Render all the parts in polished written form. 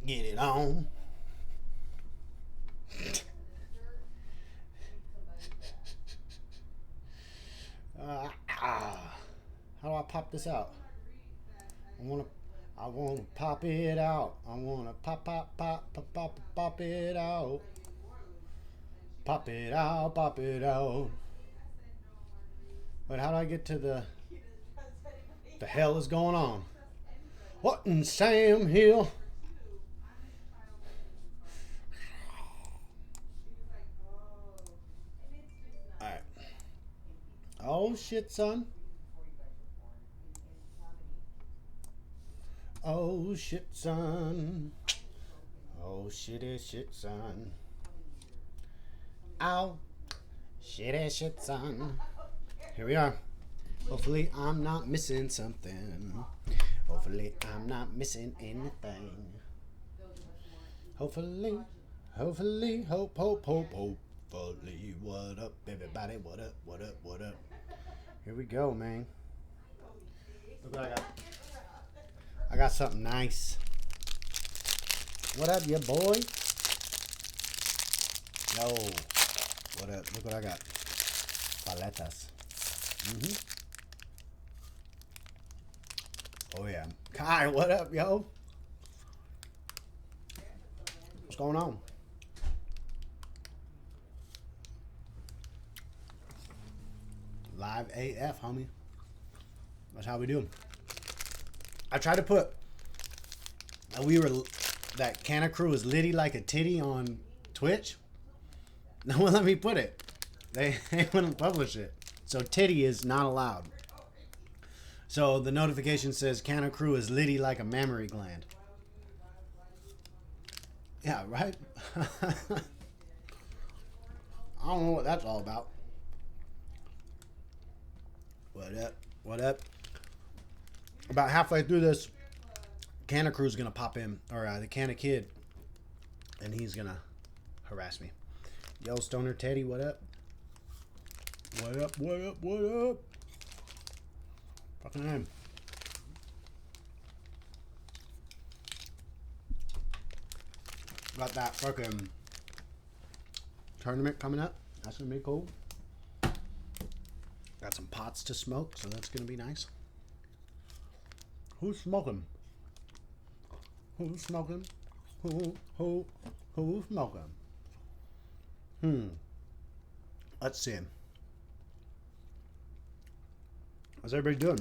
Get it on. Ah. How do I pop this out? I wanna pop it out. I wanna pop it out. Pop it out, pop it out. But how do I get to the hell is going on? What in Sam Hill? Alright. Oh shit, son. Oh shit, son. Oh shitty shit, son. Ow. Shitty shit, son. Here we are. Hopefully I'm not missing something. Hopefully I'm not missing anything. Hopefully, hopefully. What up, everybody? What up, what up, what up? Here we go, man. Look what I got. I got something nice. What up, ya boy? Yo. What up? Look what I got. Paletas. Oh, yeah. Kai, what up, yo? What's going on? Live AF, homie. That's how we do. I tried to put that Kanna Korner is litty like a titty on Twitch. No one let me put it. They wouldn't publish it. So titty is not allowed. So the notification says Kanna Korner is litty like a mammary gland. Yeah, right? I don't know what that's all about. What up? What up? About halfway through this, Kanna Korner's gonna pop in, or the Kanna Kid, and he's gonna harass me. Yo, Stoner Teddy, what up? What up? What up? What up? Fucking him. Got that fucking tournament coming up. That's gonna be cool. Got some pots to smoke, so that's gonna be nice. Who's smoking? Who's smoking? Who's smoking? Let's see. How's everybody doing?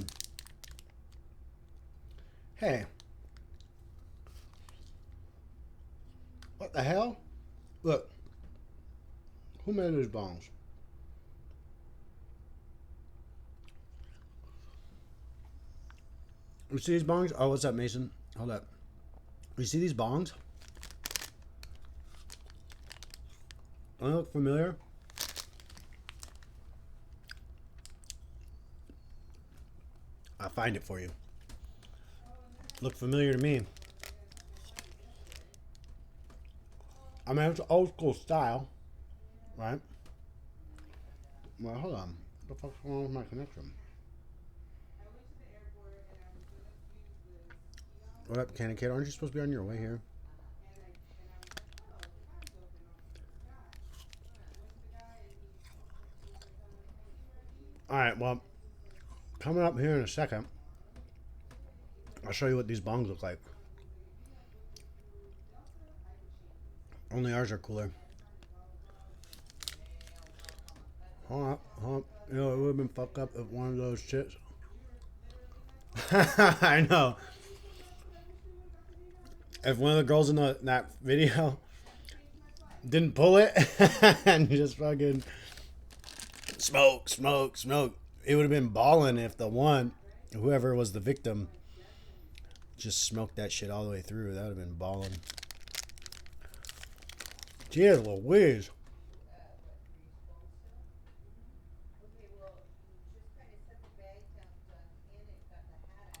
Hey. What the hell? Look. Who made these bongs? You see these bongs? Oh, what's up, Mason? Hold up. You see these bongs? Do they look familiar? I'll find it for you. Look familiar to me. I mean, it's old school style, right? Well, hold on. What the fuck's going on with my connection? What up, Kanna Kid? Aren't you supposed to be on your way here? Alright, well, coming up here in a second, I'll show you what these bongs look like. Only ours are cooler. Hold up, hold up. You know, it would have been fucked up if one of those shits. I know. If one of the girls in that video didn't pull it and just fucking smoke, it would have been balling if the one, whoever was the victim, just smoked that shit all the way through. That would have been balling. Jeez Louise.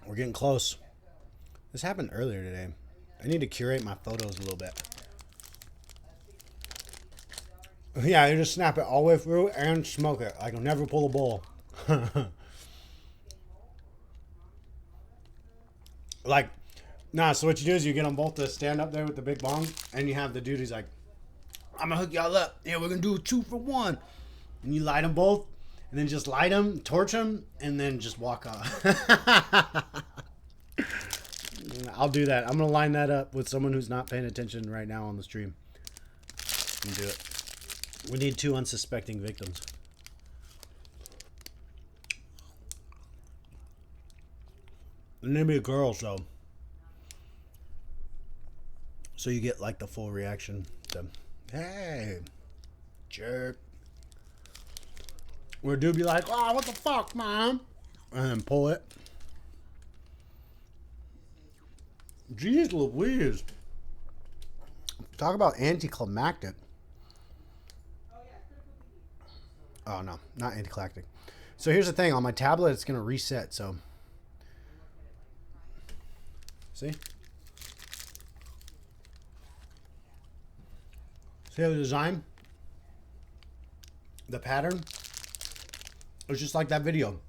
We're getting close. This happened earlier today. I need to curate my photos a little bit. Yeah, you just snap it all the way through and smoke it. I can never pull a bowl. Like, Nah, so what you do is you get them both to stand up there with the big bong, and you have the dude, he's like, I'm gonna hook y'all up. Yeah, we're gonna do a 2 for 1. And you light them both, and then just light them, torch them, and then just walk off. I'll do that. I'm gonna line that up with someone who's not paying attention right now on the stream. And do it. We need 2 unsuspecting victims. And maybe a girl, so you get like the full reaction. To, hey, jerk. Where a dude be like, oh, what the fuck, mom? And then pull it. Jeez Louise. Talk about anticlimactic. Oh, no, not anticlimactic. So here's the thing. On my tablet, it's going to reset, so. See? See how the design? The pattern? It's just like that video.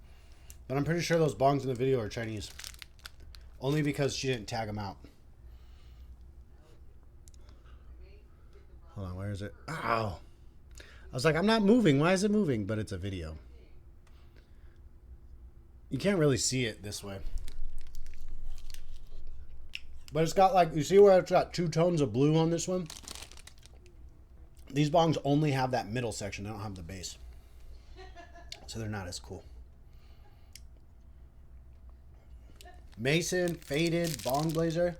But I'm pretty sure those bongs in the video are Chinese. Only because she didn't tag them out. Hold on, where is it? Ow. I was like, I'm not moving. Why is it moving? But it's a video. You can't really see it this way. But it's got like, you see where it's got 2 tones of blue on this one? These bongs only have that middle section. They don't have the base. So they're not as cool. Mason, Faded, Bong Blazer.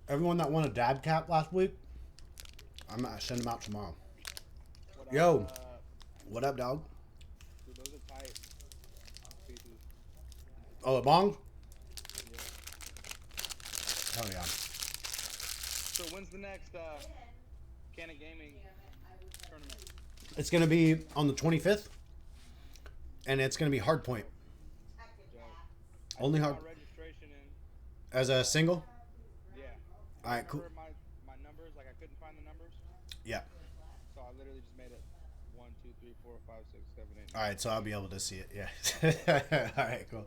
Everyone that won a dab cap last week, I'm going to send them out tomorrow. Yo. What up, dog? Dude, those are tight pieces. Oh, the bong? Yeah. Hell yeah. So when's the next Kanna Gaming tournament? It's going to be on the 25th. And it's going to be hardpoint. Only hard. Registration in. As a single? Yeah. All right, cool. My numbers, like I couldn't find the numbers. Yeah. So I literally just made it 1, 2, 3, 4, 5, 6, 7, 8. All right, so I'll be able to see it. Yeah. All right, cool.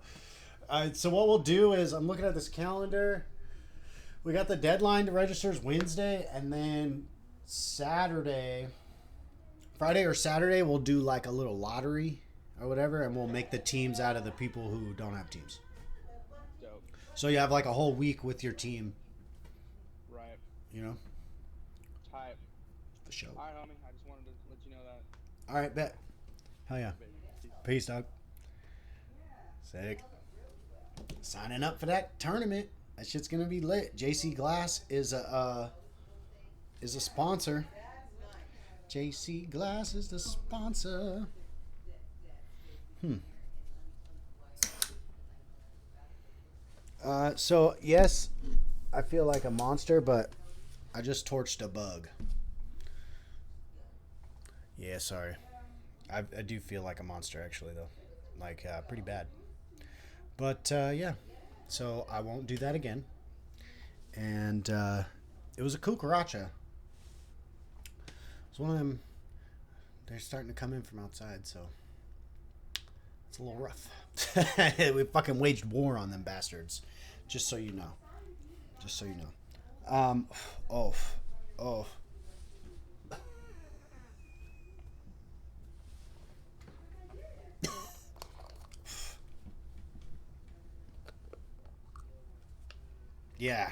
All right, so what we'll do is I'm looking at this calendar. We got the deadline to register is Wednesday, and then Friday or Saturday, we'll do like a little lottery or whatever, and we'll make the teams out of the people who don't have teams. Dope. So you have like a whole week with your team. Right. You know? Type. For sure. All right, homie. I just wanted to let you know that. All right, bet. Hell yeah. Peace, dog. Sick. Signing up for that tournament. That shit's gonna be lit. JC Glass is a sponsor. JC Glass is the sponsor. So yes, I feel like a monster, but I just torched a bug. Yeah, sorry. I do feel like a monster actually though, like pretty bad. But yeah, so I won't do that again. And it was a cucaracha. It's one of them. They're starting to come in from outside, so it's a little rough. We fucking waged war on them bastards. Just so you know. Just so you know. Oh. Yeah.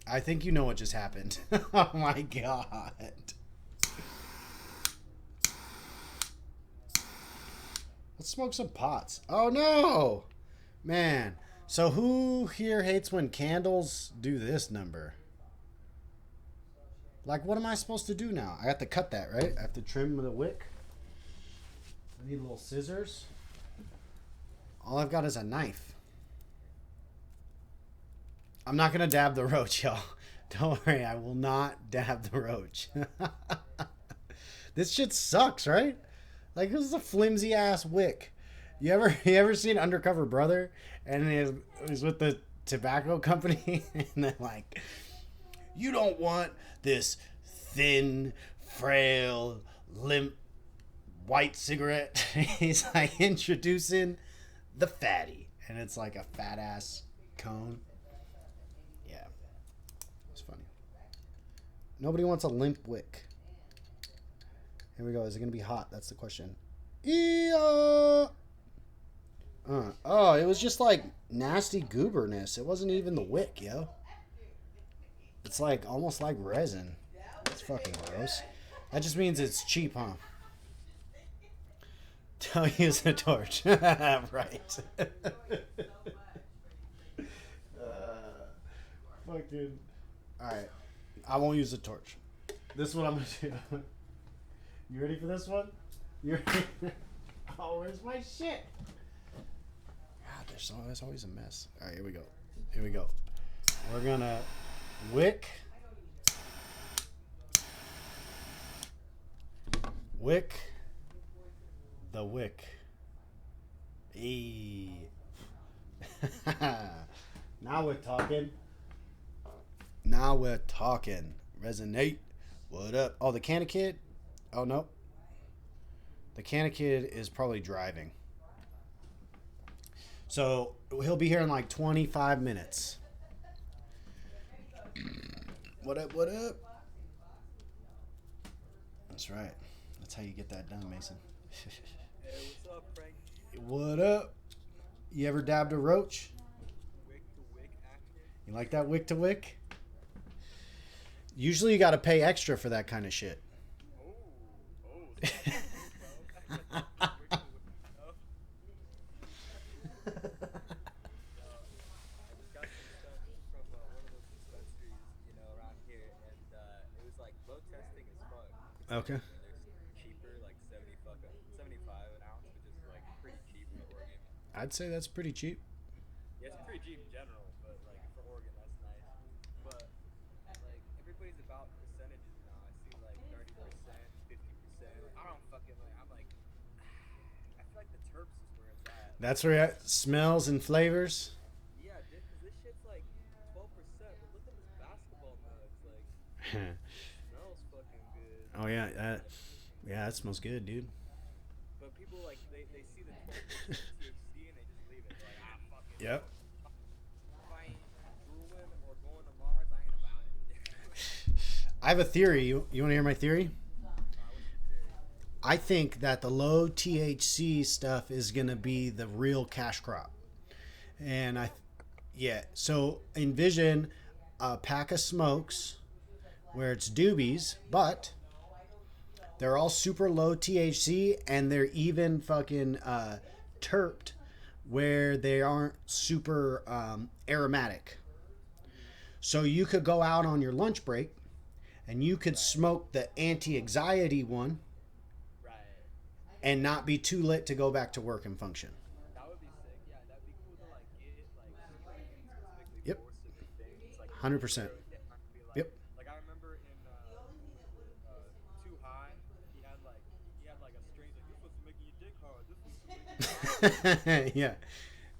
I think you know what just happened. Oh my god. Let's smoke some pots. Oh no! Man. So who here hates when candles do this number? Like, what am I supposed to do now? I have to cut that, right? I have to trim the wick. I need little scissors. All I've got is a knife. I'm not going to dab the roach, y'all. Don't worry, I will not dab the roach. This shit sucks, right? Like, this is a flimsy ass wick. You ever seen Undercover Brother? And he's with the tobacco company, and they're like, you don't want this thin, frail, limp, white cigarette. He's like introducing the fatty, and it's like a fat ass cone. Nobody wants a limp wick. Here we go. Is it going to be hot? That's the question. Oh, it was just like nasty gooberness. It wasn't even the wick, yo. It's like almost like resin. It's fucking gross. That just means it's cheap, huh? Don't use a torch. Right. Fucking. Alright. I won't use a torch. This is what I'm going to do. You ready for this one? You ready? Oh, where's my shit? God, there's always a mess. Alright, here we go. Here we go. We're going to wick. Wick. The wick. Eee. Now we're talking. Now we're talking. Resonate. What up? Oh, the Kanna Kid? Oh, no. The Kanna Kid is probably driving. So he'll be here in like 25 minutes. What up? What up? That's right. That's how you get that done, Mason. Hey, what's up, Frank? What up? You ever dabbed a roach? Wick to wick action. You like that wick to wick? Usually you got to pay extra for that kind of shit. Okay. They're cheaper, like 75 an ounce, which is like pretty cheap for Oregon. I'd say that's pretty cheap. Yeah, it's pretty cheap in general, but like for Oregon, that's nice. But like everybody's about percentages now. I see like 30%, 50%. I don't fucking like. I'm like, I feel like the Terps is where it's at. That's where it smells and flavors. Yeah, dude, because this shit's like 12%. But look at this basketball nugs. Like, smells fucking good. Oh yeah, that smells good, dude. But people like they see the 12% THC and they just leave it. They're like, fuck it. Yep. If I ain't drooling or going to Mars, I ain't about it. I have a theory. You want to hear my theory? What's your theory? I think that the low THC stuff is going to be the real cash crop. And so envision a pack of smokes where it's doobies, but they're all super low THC and they're even fucking terped where they aren't super aromatic. So you could go out on your lunch break and you could smoke the anti-anxiety one and not be too lit to go back to work and function. That would be sick. Yeah, that'd be cool to like get like specifically Yep. for specific things. Like 100%. like, Yep. Like I remember in Too High, he had like a string like this was making your dick hard. This was making you Yeah,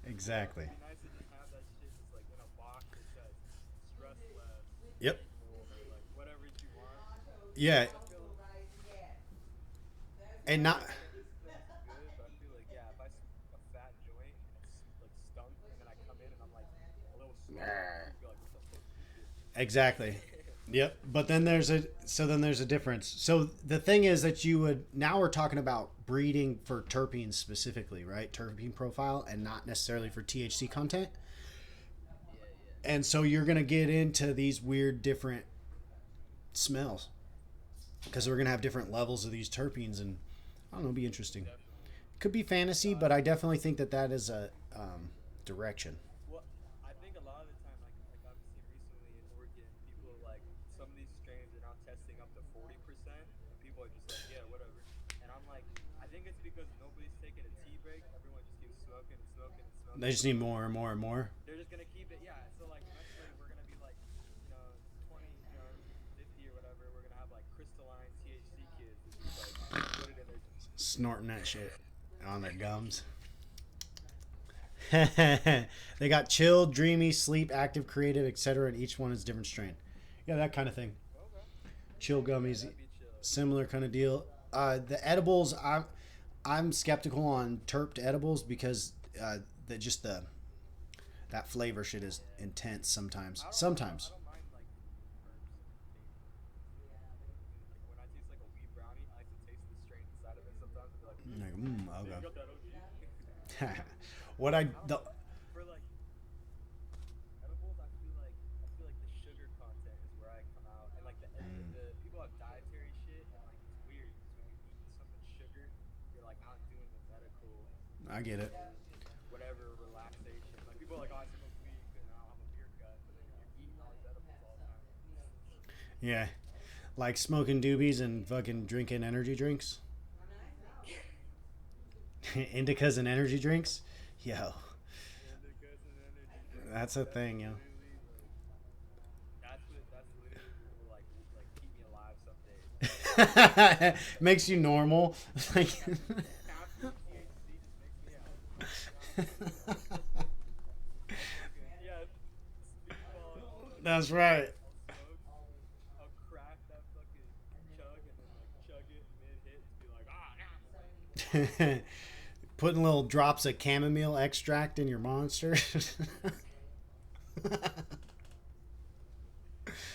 exactly. It'd be nice to just have that shit just like in a box that says stress less. Yep. Or like whatever you want. Yeah. I feel And not. good, but I feel like yeah, if I smoke a fat joint and it's like stunk, and then I come in and I'm like a little smoked, I feel like what the fuck is this? Exactly. Yep. But then there's a difference. So the thing is that now we're talking about breeding for terpenes specifically, right? Terpene profile and not necessarily for THC content. And so you're going to get into these weird different smells because we're going to have different levels of these terpenes, and I don't know, it'll be interesting. Could be fantasy, but I definitely think that is a direction. Well, I think a lot of the time, like I've seen recently in Oregon, people like some of these strains are now testing up to 40%, and people are just like, yeah, whatever. And I'm like, I think it's because nobody's taking a tea break. Everyone just keeps smoking and smoking and smoking. They just need more and more and more. They're just gonna keep it, yeah. So like eventually we're gonna be like, 20, 50 or whatever. We're gonna have like crystalline THC kids. It's just like put it in their. Snorting that shit on their gums. They got chill, dreamy, sleep, active, creative, etc. And each one is different strain. Yeah, that kind of thing. Okay. Chill gummies, That'd be chill. similar kind of deal. The edibles, I'm skeptical on terped edibles because that flavor shit is intense sometimes. Sometimes. I don't mind like herbs. what I the for like edibles, I feel like the sugar content is where I come out, and like the people have dietary shit, and like it's weird because when you're eating so much sugar, you're like not doing the medical, I get it. whatever relaxation. Like people are like, oh, I smoke weed and I'll have a beer gut, but then you're eating all these edibles all the time. Yeah, like smoking doobies and fucking drinking energy drinks. Indicas and energy drinks. Yo, Indicas and energy drinks. that's a That's thing, yo. literally like that's literally what will like keep me alive some days. Like Makes you normal. Like, caffeine, THC just makes me out. Fucking yeah, speedball and shit like that. that's right. I'll smoke, I'll crack that fucking chug and then like chug it mid hit to be like Putting little drops of chamomile extract in your monster. I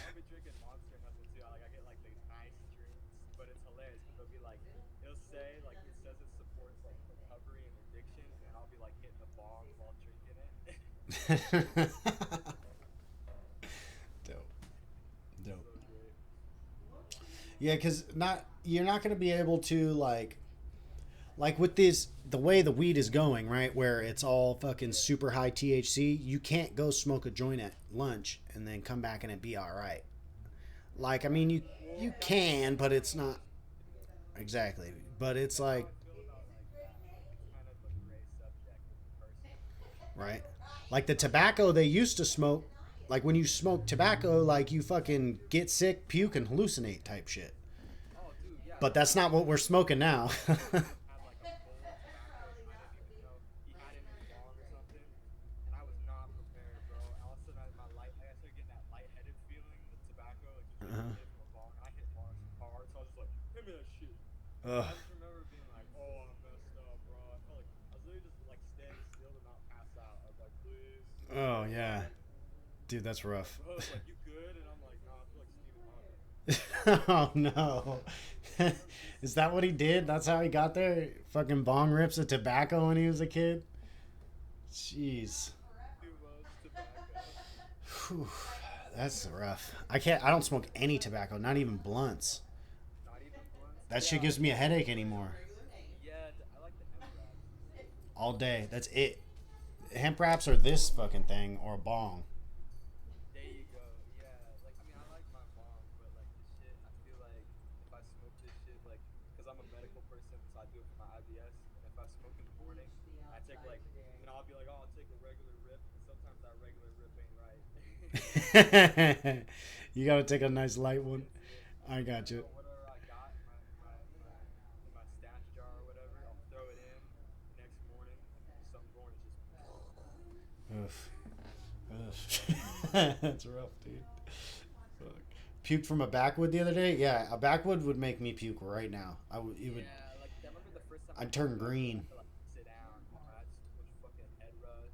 don't be drinking Monster or nothing too. I get like these nice drinks, but it's hilarious because they'll be like, it'll say like it says it supports like recovery and addiction, and I'll be like hitting a bong while drinking it. Dope. Dope. So great. Yeah, because you're not going to be able to like with this the way the weed is going, right, where it's all fucking super high THC. You can't go smoke a joint at lunch and then come back and it be all right. Like, I mean, you can, but it's not exactly. But it's That's how like, I feel about like that. Like it's kind of a gray subject with the person. right, like the tobacco they used to smoke. Like when you smoke tobacco, like you fucking get sick, puke, and hallucinate type shit. Oh, dude, yeah. But that's not what we're smoking now. Had like a bowl of tobacco. I didn't even know he had it in his bong or something, and I was not prepared, bro. All of a sudden, I started getting that lightheaded feeling with tobacco, like just drinking Uh-huh. it from a bong, and I hit bars hard, so I was just like, "Give me that shit." Ugh. I just remember being like, "Oh, I'm messed up, bro." I felt like I was literally just like standing still to not pass out. I was like, "Please." Oh yeah, dude, that's rough. Bro was like, "You good?" And I'm like, "Nah, I feel like Stephen Hawking." Oh no. Is that what he did? That's how he got there? Fucking bong rips of tobacco when he was a kid? Jeez. Too much tobacco. Whew. That's rough. I don't smoke any tobacco, not even blunts. Not even blunts. That shit Yeah, gives me a headache anymore. yeah. I like the hemp wraps. All day. That's it. Hemp wraps are this fucking thing or a bong. There you go. Yeah. Like, I mean, I like my bong, but like this shit, I feel like if I smoke this shit, like, cause I'm a medical person, so I do it for my IBS. And if I smoke in the morning, I take like, I'll be like, oh, I'll take a regular rip, and sometimes that regular rip ain't right. You gotta take a nice light one. Yeah. I got So you. whatever I got in my stash jar or whatever, I'll throw it in next morning, and some mornings just. Oof. Ugh. That's rough, dude. Fuck. Puked from a backwood the other day. Yeah, a backwood would make me puke right now. I would. It would. Yeah, like I remember the first time I I'd tried turn it, I was like, I green. feel like sit down. I had so much fucking head rush.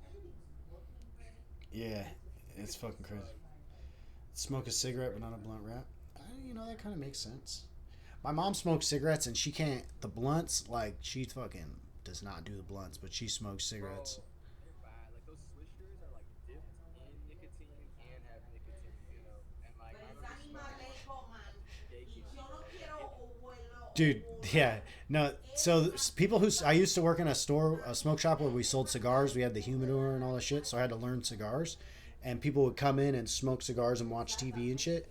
Yeah, it's fucking crazy. Smoke a cigarette but not a blunt wrap. That kind of makes sense. My mom smokes cigarettes and she can't. The blunts, like, she fucking does not do the blunts, but she smokes cigarettes. Bro, they're bad. Like those swishers are like dipped in nicotine and have nicotine, And like I remember smoking one, shaking. I was like, hit me. Dude, yeah. No, so people who. I used to work in a store, a smoke shop where we sold cigars. We had the humidor and all that shit, so I had to learn cigars. And people would come in and smoke cigars and watch TV and shit.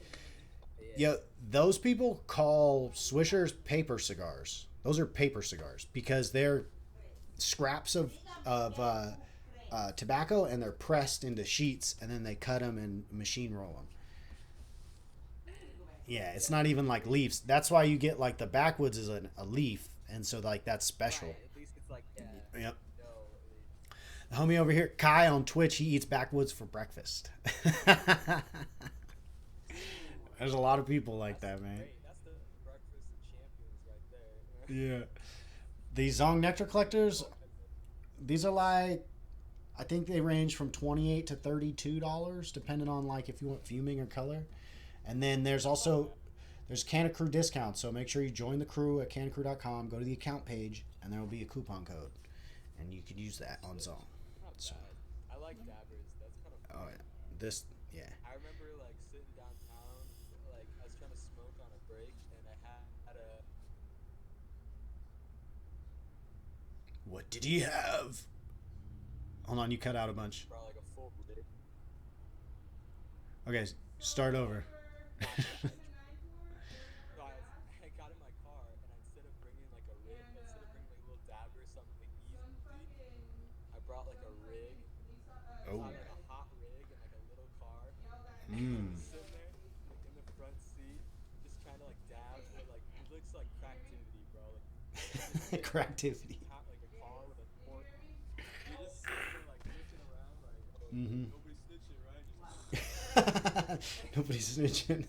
Yeah. Yeah, those people call Swishers paper cigars. Those are paper cigars because they're scraps of tobacco and they're pressed into sheets and then they cut them and machine roll them. Yeah, it's not even like leaves. That's why you get like the backwoods is a leaf, and so like that's special. Right. At least it's like Yep. no. At least. The homie over here, Kai on Twitch, he eats backwoods for breakfast. There's a lot of people like that, man. Great. That's the breakfast of champions right there. Yeah. These Zong nectar collectors, these are like, I think they range from $28 to $32, depending on like if you want fuming or color. And then there's Kanna Korner discounts, so make sure you join the crew at kannakrew.com, go to the account page, and there will be a coupon code. and you could use that on zone. Not So, bad. I like dabbers. That's kind of oh fun. yeah, this yeah. I remember like sitting downtown, like I was trying to smoke on a break, and I had a What did he have? Hold on, you cut out a bunch. brought like a full rig. Okay, start over. My bad. No, I got in my car, and instead of bringing like a rig, instead of bringing like a little dabber, something easy, I brought like a rig. So Oh. I had like a hot rig and like a little car, and I'm Mmm. just sitting there, like in the front seat, just trying to like dab, but like it looks like cracktivity, bro. Like you're just sitting there like this Creativity. like a car with a port. You're just sitting there like switching around, like oh, Mm-hmm. nobody's snitching, right? Just Nobody's snitching.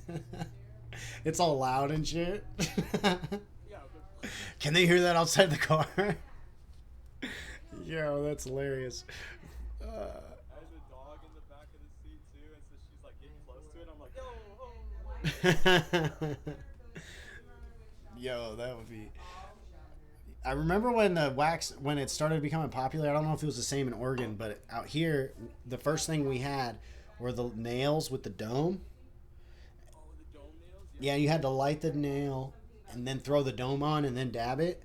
It's all loud and shit. yeah, but Can they hear that outside the car? Yo, that's hilarious. I had the dog in the back of the seat too, and so she's like getting close to it. I'm like, yo, Yo, that would be. I remember when the wax when it started becoming popular. I don't know if it was the same in Oregon, but out here, the first thing we had were the nails with the dome. oh, the dome nails, Yeah, you had to light the nail and then throw the dome on and then dab it.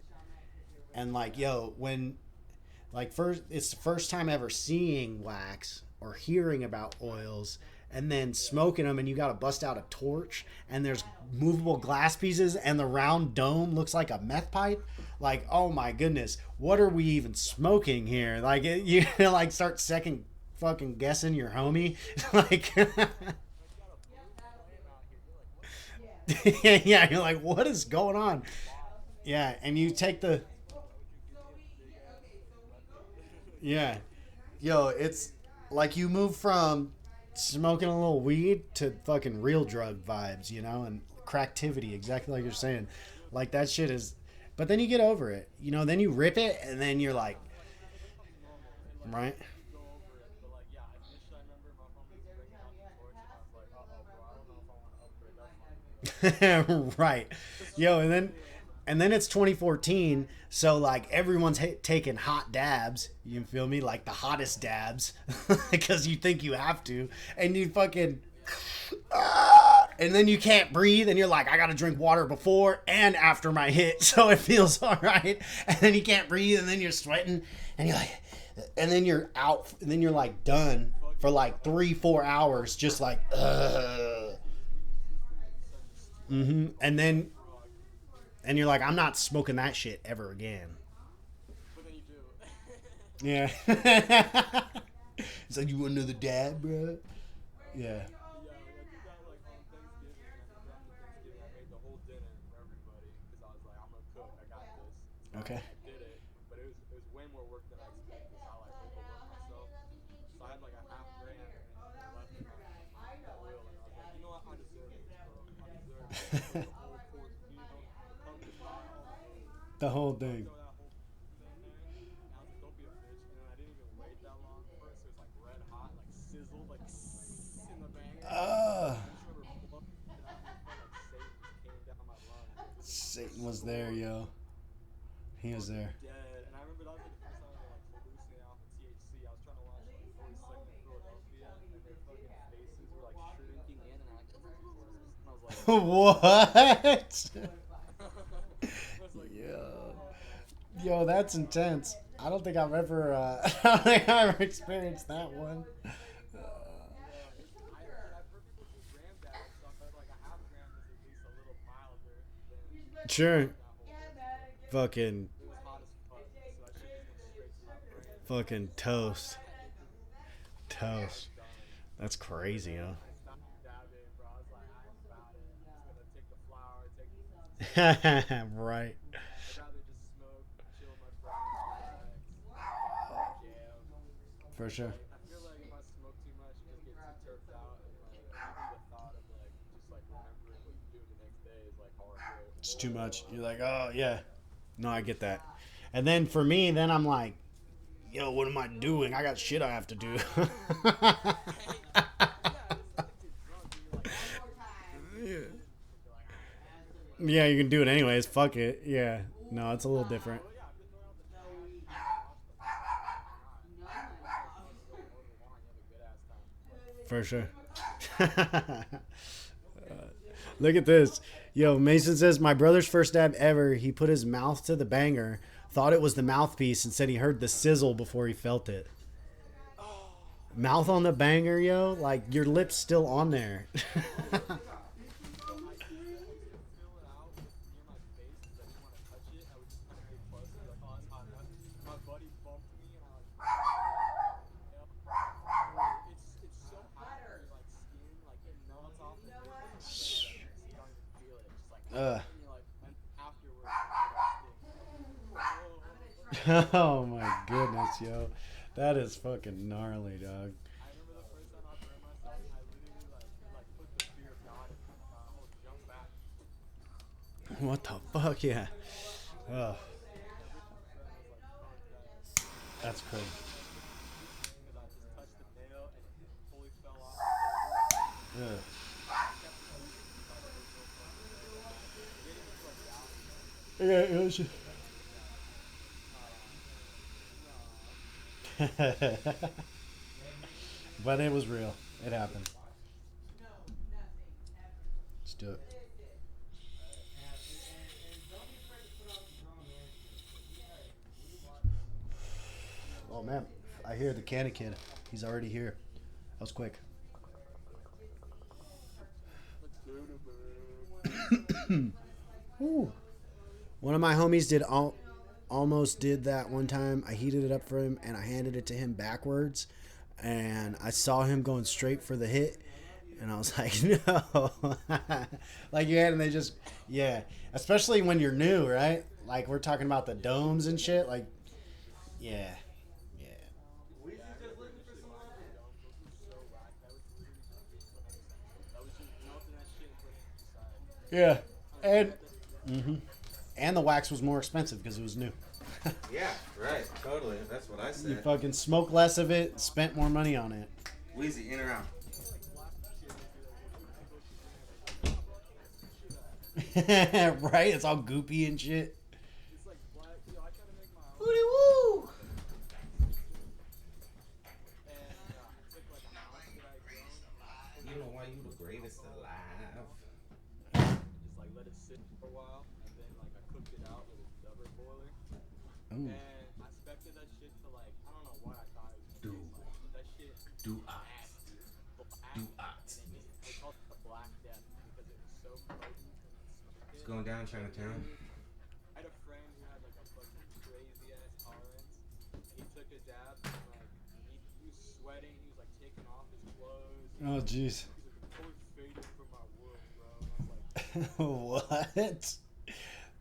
And like, yo, when like first, it's the first time ever seeing wax or hearing about oils, and then smoking them, and you got to bust out a torch, and there's movable glass pieces, and the round dome looks like a meth pipe. Like, oh my goodness, what are we even smoking here? Like, you like start second fucking guessing your homie, like. like you got a blue flame out here. You're like, what the Yeah, you're like, what is going on? why? Yeah, and you take the Why would you give me a big ass weapon? yeah, yo, it's like you move from smoking a little weed to fucking real drug vibes, you know, and cracktivity, exactly like you're saying. Like that shit is, but then you get over it, you know. Then you rip it, and then you're like, Like it becomes normal, and like right, you go over it. But like yeah, initially I remember my homies bringing out the torch, and I was like, bro, I don't know if I want to upgrade that phone, bro. right, yo, and then it's 2014, so like everyone's taking hot dabs. You feel me? Like the hottest dabs, because you think you have to, and you fucking, and then you can't breathe, and you're like, I gotta drink water before and after my hit, so it feels all right. And then you can't breathe, and then you're sweating, and you're like, and then you're out, and then you're like done for like 3-4 hours, just like, and then and you're like, I'm not smoking that shit ever again. But then you do. Yeah. It's like, you want another dab, bro? Yeah. But yeah, like I did that like on Thanksgiving. I remember after Thanksgiving, I made the whole dinner for everybody because I was like, I'm gonna cook. I got this. So Okay. I did it, but it was way more work than I expected. So I like overworked myself. So I had like a half gram left in my oil, and I was like, you know what? I deserve this, bro. I deserve it. I'm gonna cook the whole porcino, the pumpkin pie, all the whole. The whole So I thing. throw that whole in there, and I was like, don't be a bitch. And then I didn't even wait that long for it, so it was like red hot, like sizzled, like in the banger. Uh, I just remember blowing it out, and it felt like Satan just came down my lungs. It was just like Satan was there, destroyed, yo. He was fucking there. dead. And I remember that was like the first time I was like hallucinating off of THC. I was trying to watch like 42nd in Philadelphia, and their fucking faces were like shrinking in, and I was like, What? I was like, Yo. oh. Yo, that's intense. I don't think I've ever, I don't think I've ever experienced that one. Yeah, I've heard people do gram dabs, so I felt like a half gram is at least a little milder than Sure. that whole thing. Fucking, It was hot as fuck, so that shit just went straight to my brain. fucking toast. I Toast. was done. That's crazy, yo. I stopped dabbing, bro. I was like, I am about it. I'm just gonna take the flower, take the Right. I'd rather just smoke, chill with my friends, relax, jam. For sure. Like, I feel like if I smoke too much, you just get too turfed out, and like even the thought of like just like remembering what you do the next day is like hard. It's too much. You're like, oh, yeah. No, I get that. And then for me, then I'm like, yo, what am I doing? I got shit I have to do. Yeah, you can do it anyways. Fuck it. Yeah. No, it's a little different. For sure. Look at this. Yo, Mason says, my brother's first dab ever, he put his mouth to the banger, thought it was the mouthpiece, and said he heard the sizzle before he felt it. Mouth on the banger, yo? Like, your lips still on there. Oh my goodness, yo. That is fucking gnarly, dog. I remember the first time I burned myself, I literally like put the fear of God in me. I almost jumped back. What the fuck, yeah. Oh, that's crazy. Because I just touched the nail and it fully fell off. Ugh. Yeah, it was just... But it was real. It happened. Let's do it. Oh man, I hear the Kanna Kid. He's already here. That was quick. Ooh. One of my homies almost did that one time. I heated it up for him and I handed it to him backwards, and I saw him going straight for the hit, and I was like, no. Like you had, and they just, yeah. Especially when you're new, right? Like we're talking about the domes and shit. Like, yeah. Yeah, and and the wax was more expensive because it was new. Yeah, right. Totally. That's what I said. You fucking smoked less of it, spent more money on it. Wheezy, in or out? Right? It's all goopy and shit. It's like black. Yo, I try to make my own. Hooty woo! And I took like an ounce that I grown. You know why you the greatest alive? Just like let it sit for a while, and then like I cooked it out with a double boiler. Ooh. And I expected that shit to like, I don't know what I thought it was gonna taste like, but that shit Do nasty. Black, Do and they called it the Black Death because it was so potent. And It's going down Chinatown. I had a friend who had like a fucking crazy ass tolerance. And he took a dab and like he was sweating. He was like taking off his clothes. Oh, jeez. He's like, the color faded from my world, bro. And I was like, What?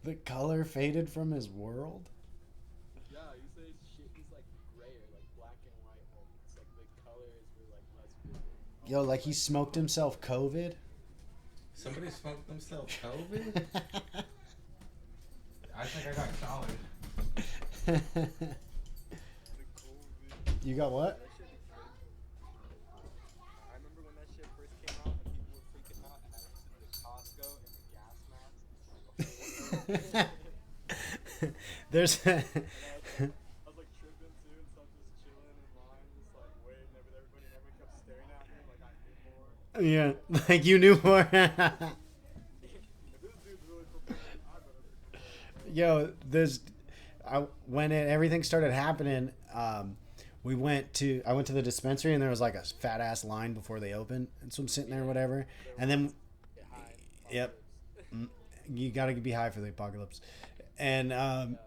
The color faded from his world? yeah, you say shit. He's like grayer, like black and white moments. Like the colors were like less vivid. Yo, like he smoked himself COVID? Somebody smoked themselves COVID? I think I got collared. The COVID. You got what? That shit is crazy. I remember when that shit first came out and people were freaking out, and I went to the Costco and the gas mask. There's I was like tripping too, and so I'm just chilling in line, just like waiting. Everybody never kept staring at me like I knew more. yeah, like you knew more. If this dude's really prepared, I better be prepared. Yo, when everything started happening, I went to the dispensary and there was like a fat ass line before they opened, and so I'm sitting there, whatever, and then, Get high. yep, you gotta be high for the apocalypse, and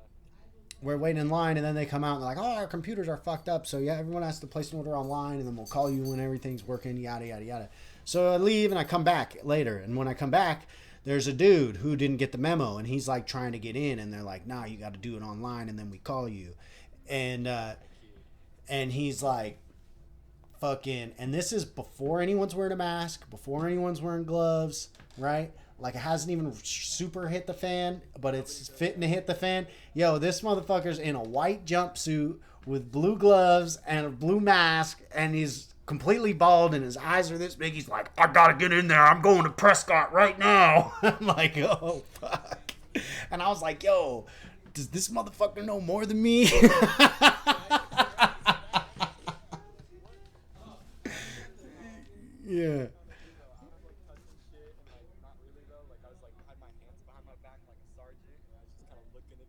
we're waiting in line, and then they come out and they're like, oh, our computers are fucked up, so yeah, everyone has to place an order online, and then we'll call you when everything's working, yada yada yada. So I leave and I come back later, and when I come back, there's a dude who didn't get the memo, and he's like trying to get in, and they're like, nah, you got to do it online, and then we call you, and he's like, fucking, and this is before anyone's wearing a mask, before anyone's wearing gloves, right? Like it hasn't even super hit the fan, but it's fitting to hit the fan. Yo, this motherfucker's in a white jumpsuit with blue gloves and a blue mask, and he's completely bald, and his eyes are this big. He's like, I gotta get in there. I'm going to Prescott right now. I'm like, oh, fuck. And I was like, yo, does this motherfucker know more than me?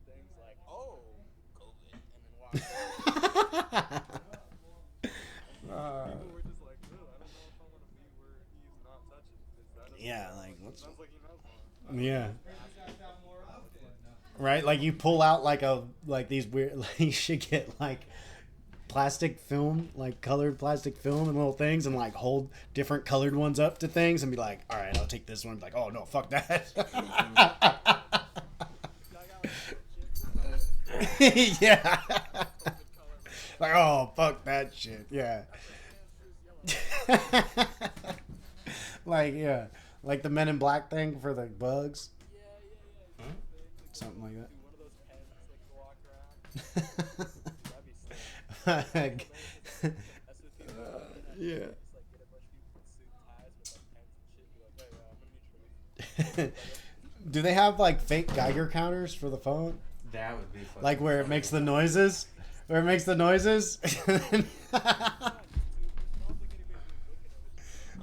things like, oh, COVID, and then walk away. People were just like, ugh, I don't know if I want to be where he's not touching. Because that doesn't Yeah, sound- like, what's- sounds like he knows more. Yeah. Right, like you pull out like these weird. Like, you should get like plastic film, like colored plastic film and little things, and like hold different colored ones up to things, and be like, all right, I'll take this one. Like, oh no, fuck that. Yeah. Like, oh fuck that shit. Yeah. Like, yeah, like the Men in Black thing for the bugs. Yeah. Something like that. Do one of those pens like to walk around. That'd be sick. That's what people do. Yeah. Just like get a bunch of people in suit and ties with like pens and shit. Be like, hey, I'm gonna need your Do they have like fake Geiger counters for the phone? That would be fun. Like where it makes the noises? Where it makes the noises?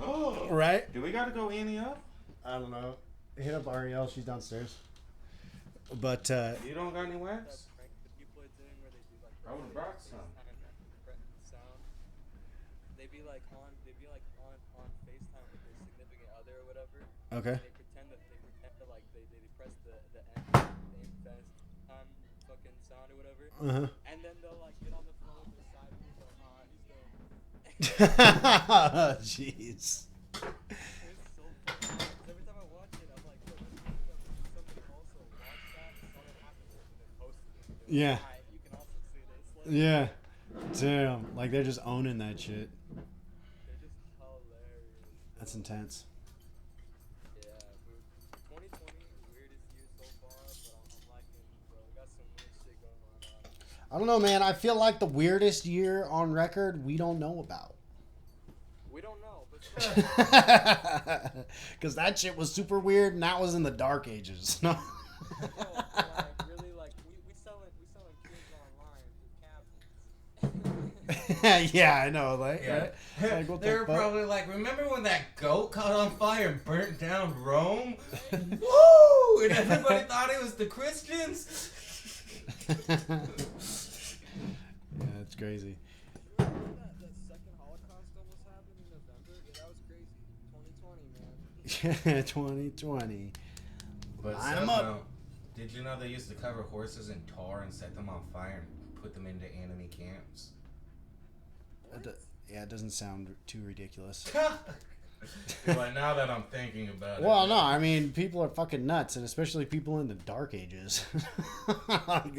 Oh, Right? do we gotta go Annie up? I don't know. Hit up Ariel, she's downstairs. But You don't got any wax? prank the people are doing where they do like I would've brought some. sound. They'd be like on FaceTime with their significant other or whatever. okay. They pretend to like they press the end FaceTime fucking sound or whatever. Uh-huh. And then they'll like get on the phone with their side and go, he's doing Jeez. It's so funny. 'Cause every time I watch it, I'm like, yo, somebody also watched that, saw that happen, and then posted it. Yeah. Alright, you can also see this. Like, Yeah. Damn. Like they're just owning that shit. They're just hilarious. That's intense. Yeah, dude. 2020, weirdest year so far, but I'm liking it, bro. We got some weird shit going on. I don't know, man. I feel like the weirdest year on record we don't know about. We don't know, but Because that shit was super weird, and that was in the dark ages. No. like, really, like, we selling kids online through cabinets. Yeah, I know. Like, Yeah. right? Like, what They the were fuck? probably like, remember when that goat caught on fire and burnt down Rome? Woo! And everybody thought it was the Christians? Yeah, it's crazy. Remember that second Holocaust almost happened in November? Yeah, that was crazy. 2020, man. Yeah, 2020. But Line 'em some up. know. Did you know they used to cover horses in tar and set them on fire and put them into enemy camps? Yeah, it doesn't sound too ridiculous. But now that I'm thinking about it. Well, no, I mean, people are fucking nuts, and especially people in the dark ages. Like,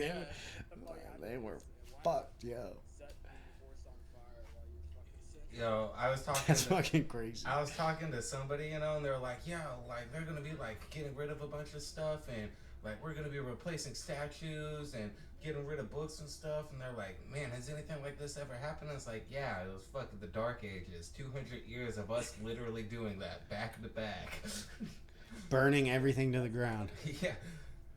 they were fucked, yo. Set your horse on fire while you're fucking sick. Yo, I was talking That's to, fucking crazy. I was talking to somebody, and they're like, yeah, like they're gonna be like getting rid of a bunch of stuff, and like we're gonna be replacing statues and getting rid of books and stuff, and they're like, man, has anything like this ever happened? And it's like, yeah, it was fucking the Dark Ages, 200 years of us literally doing that back to back. Burning everything to the ground. Yeah.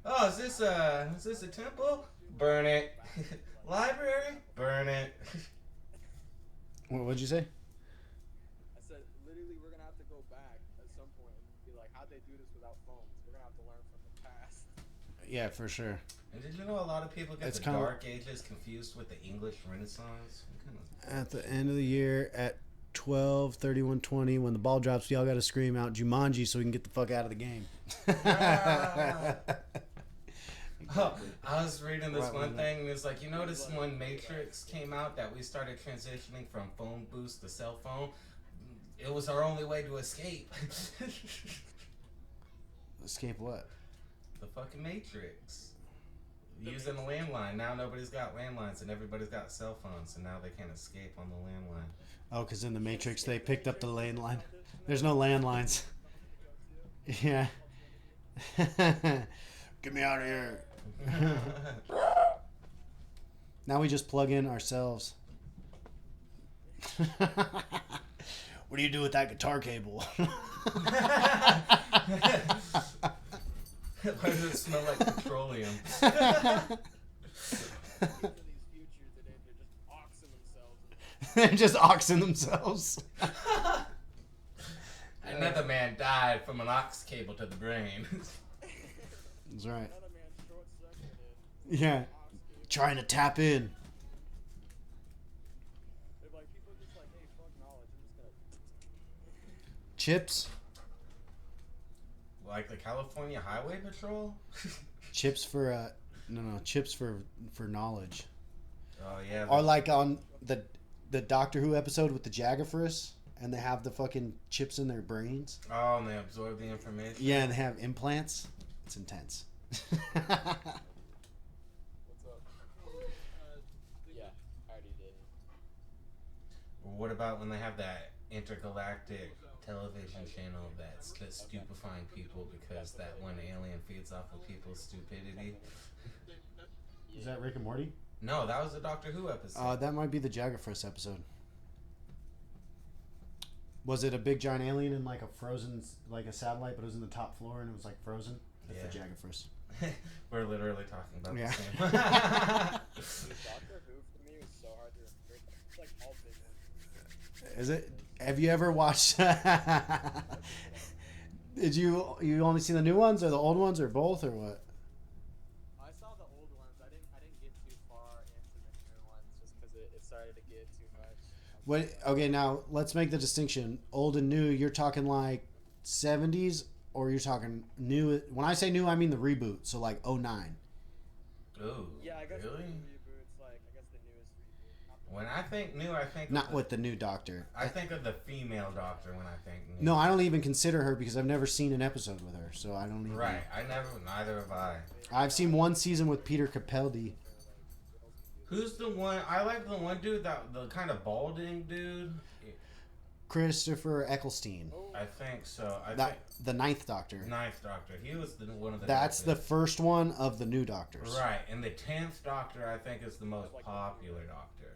Oh, is this a temple? Burn it. Library? Burn it. What'd you say? I said, literally, we're gonna have to go back at some point and be like, how'd they do this without phones? We're gonna have to learn from the past. Yeah, for sure. And did you know a lot of people get It's the kinda- Dark Ages confused with the English Renaissance? At the end of the year, at 12/31/20, when the ball drops, y'all got to scream out Jumanji so we can get the fuck out of the game. Oh, I was reading this Right, one right. thing, and it's like, you notice when Matrix came out that we started transitioning from phone booths to cell phone? It was our only way to escape. Escape what? The fucking Matrix. Using a landline. Now nobody's got landlines and everybody's got cell phones, and now they can't escape on the landline. Oh, because in the Matrix they picked up the landline. There's no landlines. Yeah. Get me out of here. Now we just plug in ourselves. What do you do with that guitar cable? Why does it smell like petroleum? These futures today, they're just oxing themselves. They're just oxing themselves. Another man died from an ox cable to the brain. That's right. Another man short-circuited. Yeah. Trying to tap in. If like people just like, hey, fuck knowledge, I'm just gonna. Chips. Like the California Highway Patrol? Chips for no chips for knowledge. Oh yeah. Or like on the Doctor Who episode with the Jaggerfruits, and they have the fucking chips in their brains. Oh, and they absorb the information. Yeah, and they have implants. It's intense. What's up? Yeah, I already did. Or what about when they have that intergalactic television channel that's stupefying people because that one alien feeds off of people's stupidity? Is that Rick and Morty? No, that was a Doctor Who episode. That might be the Jaggerfruits episode. Was it a big giant alien in like a frozen, like a satellite, but it was in the top floor and it was like frozen? That's the Jaggerfruits. We're literally talking about Yeah. the same. Dude, Doctor Who for me was so hard to remember. It's like all big ones. Is it? Have you ever watched? Did you only see the new ones or the old ones or both or what? I saw the old ones. I didn't get too far into the new ones just because it started to get too much. What? Okay, now let's make the distinction. Old and new. You're talking like 70s, or you're talking new. When I say new, I mean the reboot. So like 09. Ooh, Yeah, I guess really? the reboots, like I guess the newest reboot. Not the When I think new, I think Not of with the new Doctor. I think of the female Doctor when I think new. No, I don't even consider her because I've never seen an episode with her. So I don't even. Right, neither have I. I've seen one season with Peter Capaldi. Who's the one? I like the one dude, the kind of balding dude. Christopher Eccleston. I think so. The ninth Doctor. Ninth Doctor. He was one of the. That's the doctors. first one of the new Doctors. Right, and the 10th Doctor I think is the most popular Doctor.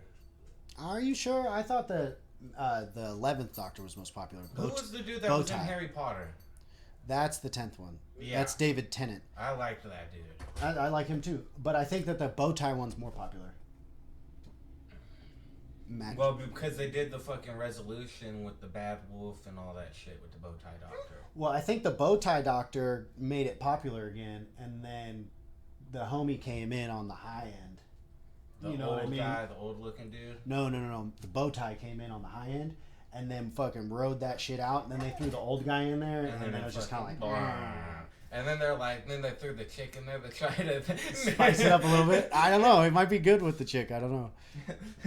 Are you sure? I thought the 11th Doctor was most popular. Who was the dude that was in Bowtie. Harry Potter? That's the 10th one. Yeah. That's David Tennant. I liked that dude. I like him too, but I think that the bow tie one's more popular. Matt. Well, because they did the fucking resolution with the bad wolf and all that shit with the bow tie Doctor. Well, I think the bow tie Doctor made it popular again, and then the homie came in on the high end. The You know old what I mean? guy, the old looking dude. No. The bow tie came in on the high end, and then fucking rode that shit out, and then they threw the old guy in there, and then it was just kind of like. And then they're like, then they threw the chick in there to try to Spice it up a little bit. I don't know. It might be good with the chick. I don't know.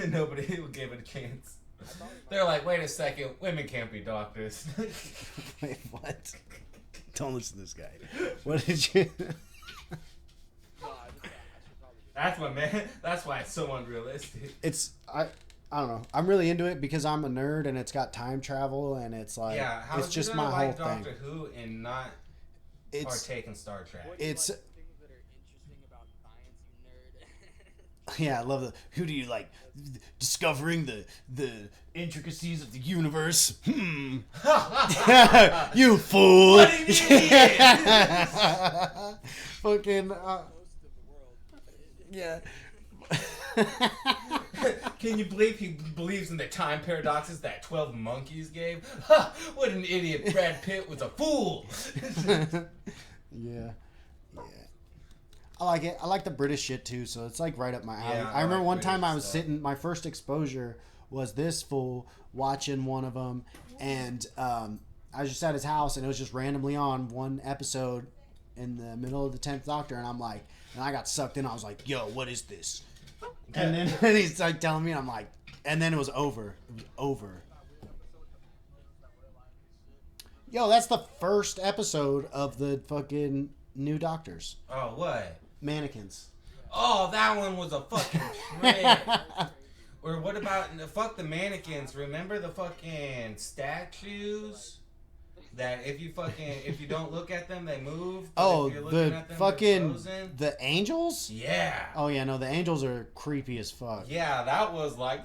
Nobody gave it a chance. They're like, wait a second, women can't be doctors. Wait, what? Don't listen to this guy. What did you? No, I should probably do That's what, man. That's why it's so unrealistic. I don't know. I'm really into it because I'm a nerd and it's got time travel and it's like Yeah, how it's is just you my gonna whole like thing. Doctor Who and not partake in Star Trek? What do you It's- like things that are interesting about science, you nerd? Yeah, I love the. Who do you like? Discovering the intricacies of the universe. You fool! What do you mean? Fucking Most of the world. yeah. Can you believe he believes in the time paradoxes that 12 monkeys gave? Ha! What an idiot! Brad Pitt was a fool. Yeah. I like it. I like the British shit too, so it's like right up my alley. Yeah, I I remember like one time British I was stuff. sitting, my first exposure was this fool watching one of them, and I was just at his house, and it was just randomly on one episode in the middle of the 10th Doctor, and I'm like, and I got sucked in. I was like, yo, what is this? And then and he's like telling me, and I'm like, and then it was over. It was over. Yo, that's the first episode of the fucking new Doctors. Oh, what? Mannequins. Oh, that one was a fucking trick. Or what about fuck the mannequins? Remember the fucking statues that if you don't look at them they move. But Oh, if you're looking the at them, they're fucking frozen? the angels? Yeah. Oh yeah, no, the angels are creepy as fuck. Yeah, that was like.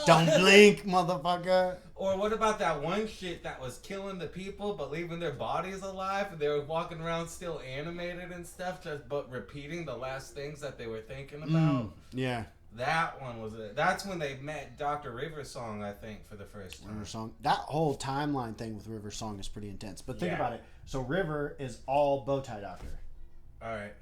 Don't blink, motherfucker. Or what about that one shit that was killing the people but leaving their bodies alive and they were walking around still animated and stuff, but repeating the last things that they were thinking about? Yeah. That one was it. That's when they met Dr. River Song, I think, for the first time. River Song. That whole timeline thing with River Song is pretty intense. But think Yeah. about it. So River is all bow tie Doctor. All right.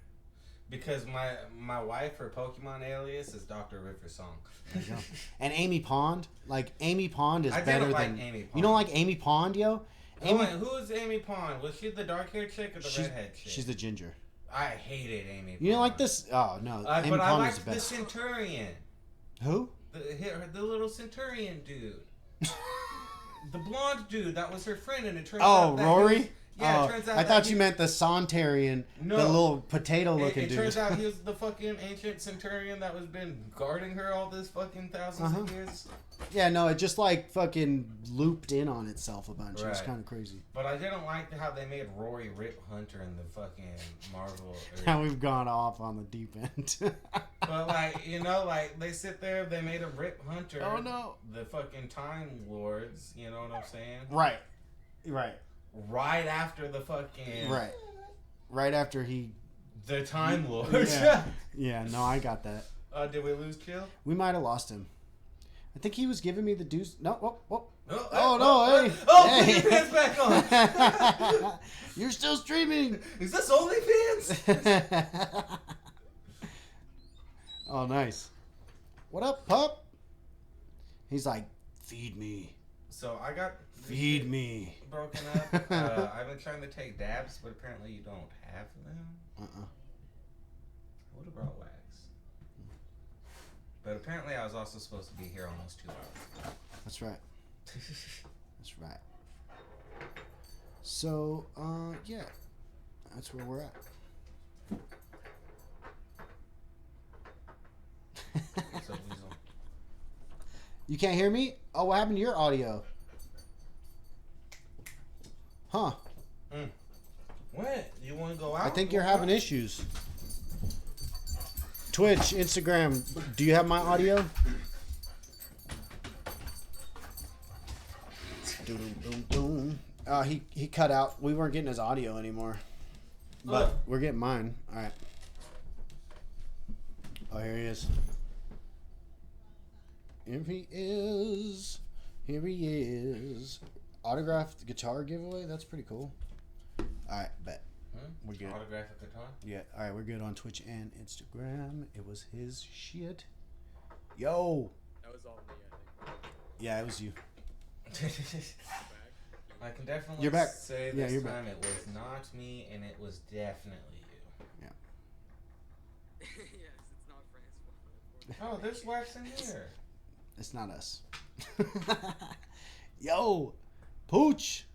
Because my wife, her Pokemon alias is Dr. River Song. There you go. And Amy Pond, like Amy Pond is I better didn't like than Amy Pond. You don't like Amy Pond, yo? Oh, wait, who is Amy Pond? Was she the dark haired chick or the redhead chick? She's the ginger. I hated Amy Pond. You don't like this? Oh no, Amy but I Pond is liked the the best. Centurion. Who? The little Centurion dude. The blonde dude that was her friend, and it turns Oh, out that Rory? it turns out I thought you meant the Sontarian, No. the little potato-looking It dude. turns out he was the fucking ancient Centurion that was been guarding her all this fucking thousands of years. Yeah, no, it just like fucking looped in on itself a bunch. It was Right. kind of crazy. But I didn't like how they made Rory Rip Hunter in the fucking Marvel. Now we've gone off on the deep end. But like, you know, like they sit there, they made a Rip Hunter. Oh, no. The fucking Time Lords, you know what I'm saying? Right. Right after the fucking Right after he. the Time Lords. Yeah, no, I got that. Did we lose Chill? We might have lost him. I think he was giving me the deuce. No, whoa. Oh, Hey. put your pants back on. You're still streaming. Is this OnlyFans? Oh, nice. What up, pup? He's like, feed me. So I got Feed me. broken up. I've been trying to take dabs, but apparently you don't have them. I would have brought wax. But apparently I was also supposed to be here almost 2 hours. That's right. That's right. So, yeah. That's where we're at. So Weasel. You can't hear me? Oh, what happened to your audio? Huh. What? You want to go out? I think you're having issues. Twitch, Instagram, do you have my audio? He cut out. We weren't getting his audio anymore. But we're getting mine. All right. Oh, here he is. Here he is. Here he is. Autographed guitar giveaway? That's pretty cool. All right, bet. We're good. Autograph a guitar? Yeah, all right, we're good on Twitch and Instagram. It was his shit. Yo. That was all me, I think. Yeah, it was you. I can definitely You're back. say Yeah, this you're time back. it was not me, and it was definitely you. Yeah. Yes, it's not Francois. Oh, there's wax in here. It's not us. Yo, Pooch.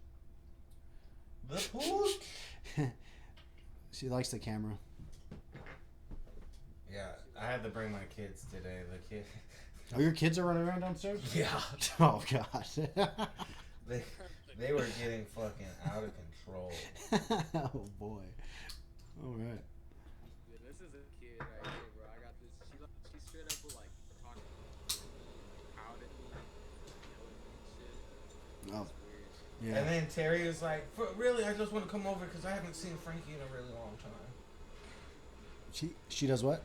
The pooch. She likes the camera. Yeah, I had to bring my kids today. The kid. Oh, your kids are running around downstairs? Yeah. Oh, God. They were getting fucking out of control. Oh, boy. All right. Dude, this is a kid right here, bro. I got this. She straight up will, like, talk out at me, yelling and shit. Oh, It's weird. yeah. And then Terry was like, really, I just want to come over because I haven't seen Frankie in a really long time. She does what?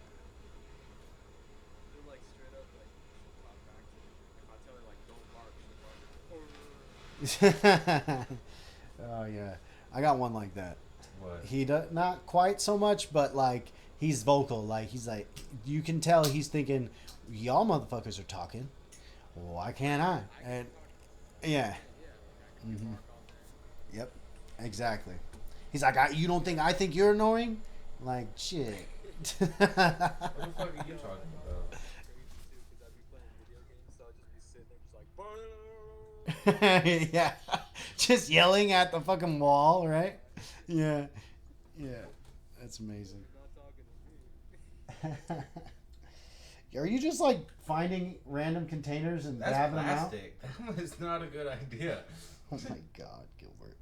She'll, like, straight up, like, she'll talk back to me. If I tell her, like, don't bark, she'll bark. Oh, yeah. I got one like that. What? He does not quite so much, but like he's vocal. Like he's like, you can tell he's thinking, y'all motherfuckers are talking. Why can't I? And yeah, yep, exactly. He's like, you don't think I think you're annoying? Like shit. What the fuck are you talking about? Because I'd be playing video games, so I'd just be sitting there just like, Yeah, just yelling at the fucking wall, right? Yeah, that's amazing. not talking to me. Are you just like finding random containers and That's dabbing them out? plastic. That was not a good idea. Oh my God, Gilbert.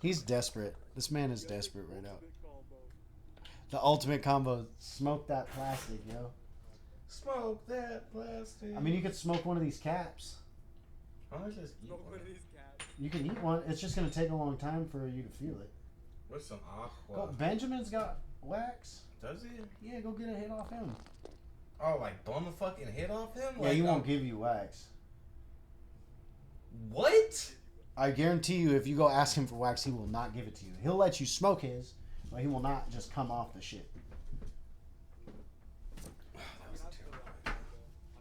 He's desperate. This man is desperate right now. Big combo. The ultimate combo. Smoke that plastic, yo. Smoke that plastic. I mean, you could smoke one of these caps. Why don't I just eat No one? one of these cats. You can eat one. It's just going to take a long time for you to feel it. What's some Go, aqua? Benjamin's got wax. Does he? Yeah, go get a hit off him. Oh, like bum a fucking hit off him? Yeah, Like, he won't give you wax. What? I guarantee you, if you go ask him for wax, he will not give it to you. He'll let you smoke his, but he will not just come off the shit.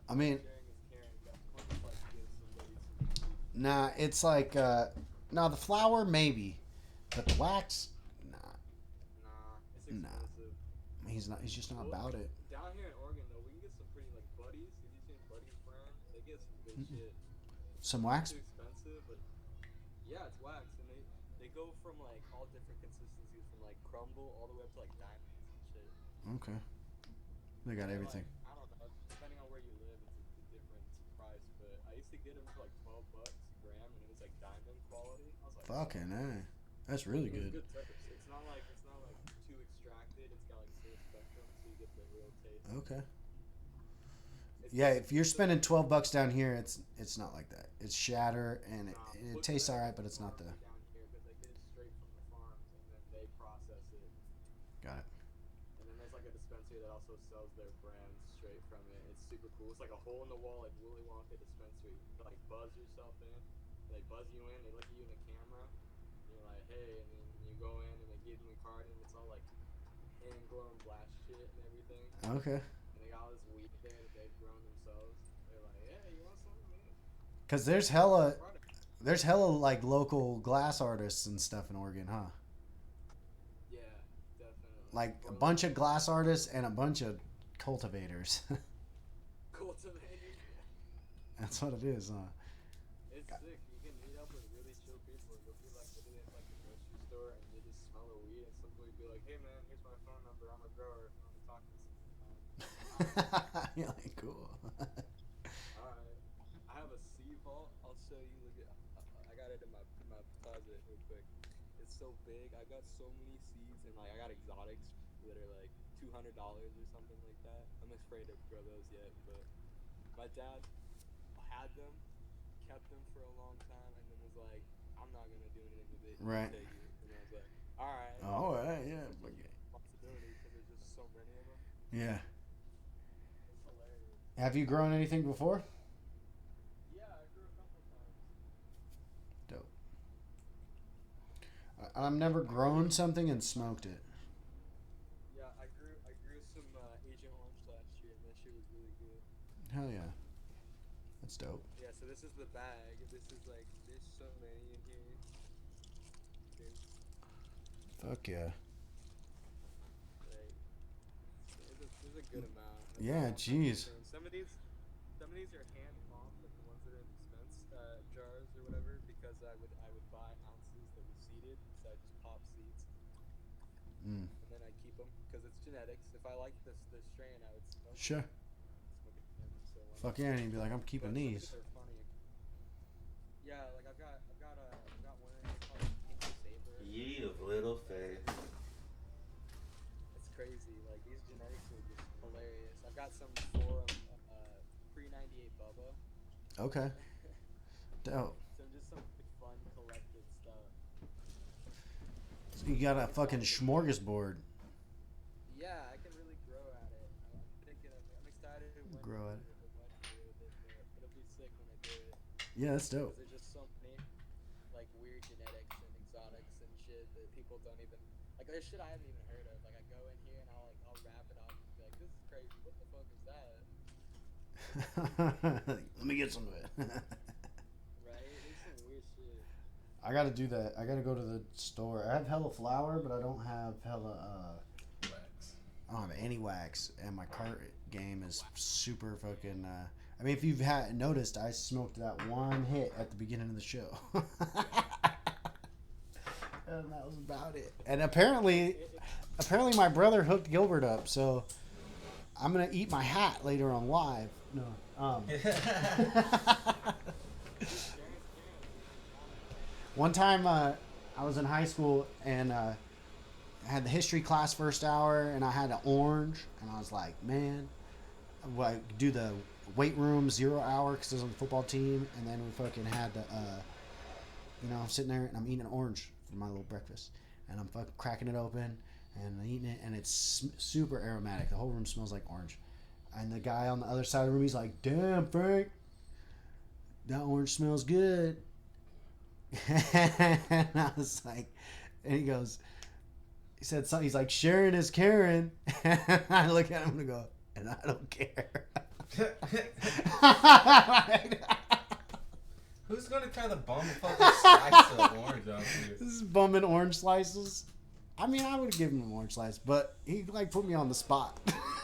I mean, Sharing is caring. Got plenty like give somebody some. nah, it's like, the flour, maybe. But the wax, nah, Nah, it's nah. expensive. He's just not Well, about it. down here in Oregon though, we can get some pretty like buddies. Have you seen Buddies brand? They get some good Mm-mm. shit. Some Not wax? too expensive, but yeah, it's wax, and they go from like all different consistencies, from like crumble all the way up to like diamonds and shit. Okay. They got They're everything. like, I don't know, depending on where you live, it's a different price. But I used to get them for like $12 a gram, and it was like diamond quality. I was like, Fucking A. That's really it was good. good taste. It's not like too extracted. It's got like full spectrum, so you get the real taste. Okay. It's Yeah, just- if you're it's just- spending $12 down here, it's not like that. It's shatter and Nah, it look tastes at alright, but it's not the. farms down here because they get it straight from the farms and then they process it. Got it. And then there's like a dispensary that also sells their brands straight from it. It's super cool. It's like a hole in the wall, like Willy Wonka dispensary. You like buzz yourself in. They buzz you in. They look at you in the camera. And you're like, hey, and then you go in and they give you a card and it's all like hand blown blast shit and everything. Okay. And they got all this weed there that they've grown themselves. They're like, hey, you want something, man? Cause there's hella like local glass artists and stuff in Oregon, huh? Yeah, definitely. Like a Or, bunch of glass artists and a bunch of cultivators. cultivators. That's what it is, huh? It's sick. You can meet up with really chill people and you'll be like sitting in like the grocery store and you just smell the weed and somebody will be like, hey man, here's my phone number. I'm a grower. If you want to talk to me sometime. You're like, cool. Alright. I have a seed vault. I'll show you. Look at. I got it in my closet real quick. It's so big. I got so many seeds and like I got exotics that are like $200 or something like that. I'm afraid to grow those yet, but my dad had them, kept them for a long time, and then was like, "I'm not gonna do anything with it." Right. Take it. And I was like, "All right." All right, yeah. Responsibility because there's just so many of them. Yeah. It's hilarious. Have you grown anything before? Yeah, I grew a couple times. Dope. I've never grown something and smoked it. Yeah, I grew some Agent Orange last year, and that shit was really good. Hell yeah. That's dope. Yeah, so this is the bag. This is like, there's so many in here. Fuck yeah. Like, there's a good amount. Like, Yeah, all kinds of jeez. things. Some of these are hand mopped, like the ones that are in dispense jars or whatever, because I would buy ounces that were seeded, so I just pop seeds Mm. and then I keep them because it's genetics. If I like the strain, I would smoke it. Sure. Smoke it again, so why Fuck not? yeah, and you'd be like, I'm keeping But some of these. are funny. Yeah, like I've got one in here called Pink Saber. Ye of little faith. It's crazy. Like these genetics are just hilarious. I've got some Forum pre-98 Bubba. Okay. Dope. Some fun collected stuff. So you got a fucking smorgasbord. Yeah, I can really grow at it. I'm excited when Grow at it. It'll be sick when I do it. Yeah, that's dope. There's just so many like weird genetics and exotics and shit that people don't even like. There's shit I haven't even heard of. Like I go in here and I'll wrap it up and be like, this is crazy. What the fuck is that? Let me get some of it. Right? There's some weird shit. I gotta do that. I gotta go to the store. I have hella flour, but I don't have hella, Wax. I don't have any wax. And my cart game is super fucking, I mean, if you've noticed, I smoked that one hit at the beginning of the show. And that was about it. And apparently my brother hooked Gilbert up, so I'm gonna eat my hat later on live. No. One time, I was in high school and I had the history class first hour, and I had an orange, and I was like, man, I do the weight room 0 hour because I was on the football team, and then we fucking had the, I'm sitting there and I'm eating an orange for my little breakfast, and I'm fucking cracking it open and I'm eating it, and it's super aromatic. The whole room smells like orange. And the guy on the other side of the room, he's like, damn, Frank, that orange smells good. And I was like, and he said something, he's like, sharing is caring. And I look at him and go, and I don't care. Who's gonna try to bum a fucking slice of orange off you? This is bumming orange slices. I mean, I would give him an orange slice, but he like put me on the spot.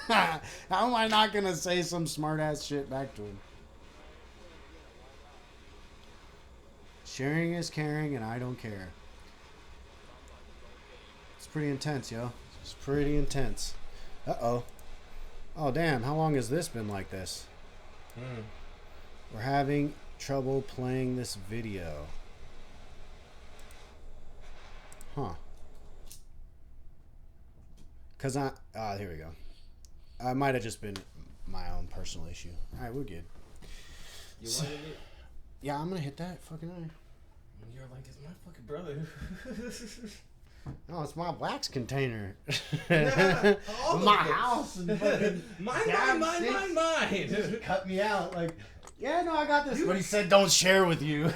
How am I not gonna say some smart ass shit back to him? Sharing is caring, and I don't care. It's pretty intense, yo. It's pretty intense. Uh-oh. Oh, damn. How long has this been like this? We're having trouble playing this video. Huh. Because here we go. I might have just been my own personal issue. All right, we're good. You wanted it? Yeah, I'm going to hit that fucking eye. You're like, it's my fucking brother. No, it's my wax container. All My of it. house. And fucking Mine. cut me out. Like, yeah, no, I got this. But he said don't share with you.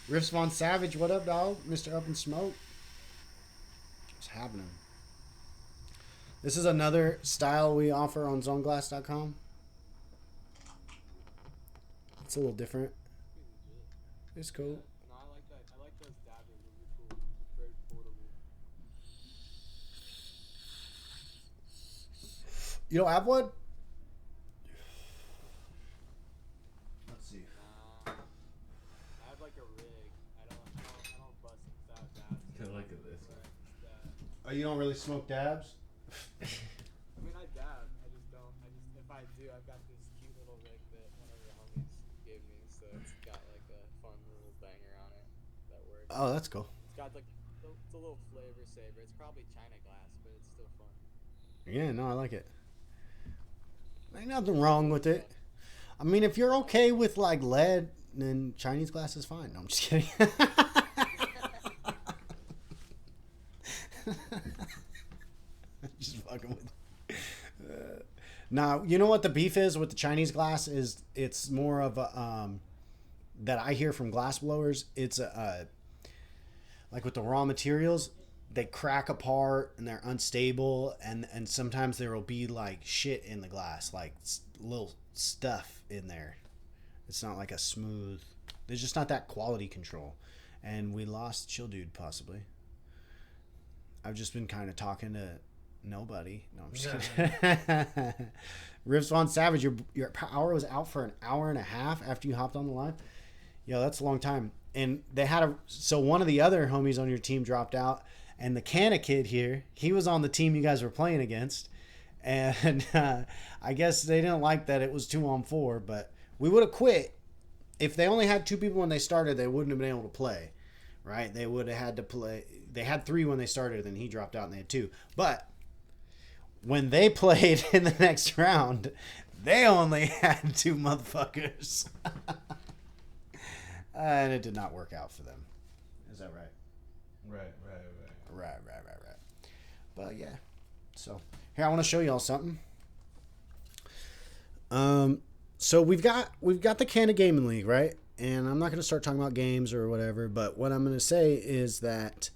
Riff Spawn Savage, what up, dog? Mr. Up in Smoke. What's happening? This is another style we offer on zoneglass.com. It's a little different. It's cool. No, I like that. I like those dabbers. Those are cool. It's very portable. You don't have one? Let's see. I have like a rig. I don't bust without dabs. Look at this. Yeah. Oh, you don't really smoke dabs? I mean, I dab. If I do, I've got this cute little rig that one of the homies gave me. So it's got like a fun little banger on it that works. Oh, that's cool. It's got like, it's a little flavor saver. It's probably China glass, but it's still fun. Yeah, no, I like it. Ain't nothing wrong with it. I mean, if you're okay with like lead, then Chinese glass is fine. No, I'm just kidding. Just fucking with. Now, you know what the beef is with the Chinese glass is it's more of a that I hear from glass blowers. It's like with the raw materials, they crack apart and they're unstable, and sometimes there will be like shit in the glass, like little stuff in there. It's not like a smooth. There's just not that quality control, and we lost Chill Dude possibly. I've just been kind of talking to nobody. No, I'm just kidding. Riff Spawn Savage, your power was out for an hour and a half after you hopped on the line. Yo, that's a long time. And they had so one of the other homies on your team dropped out, and the Kanna kid here, he was on the team you guys were playing against, and I guess they didn't like that it was 2-on-4, but we would have quit if they only had 2 people when they started. They wouldn't have been able to play, right? They would have had to play. They had 3 when they started, and then he dropped out, and they had 2. But when they played in the next round, they only had 2 motherfuckers. And it did not work out for them. Is that right? Right. Right. But yeah. So here, I want to show y'all something. So we've got the Kanna Gaming League, right? And I'm not going to start talking about games or whatever, but what I'm going to say is that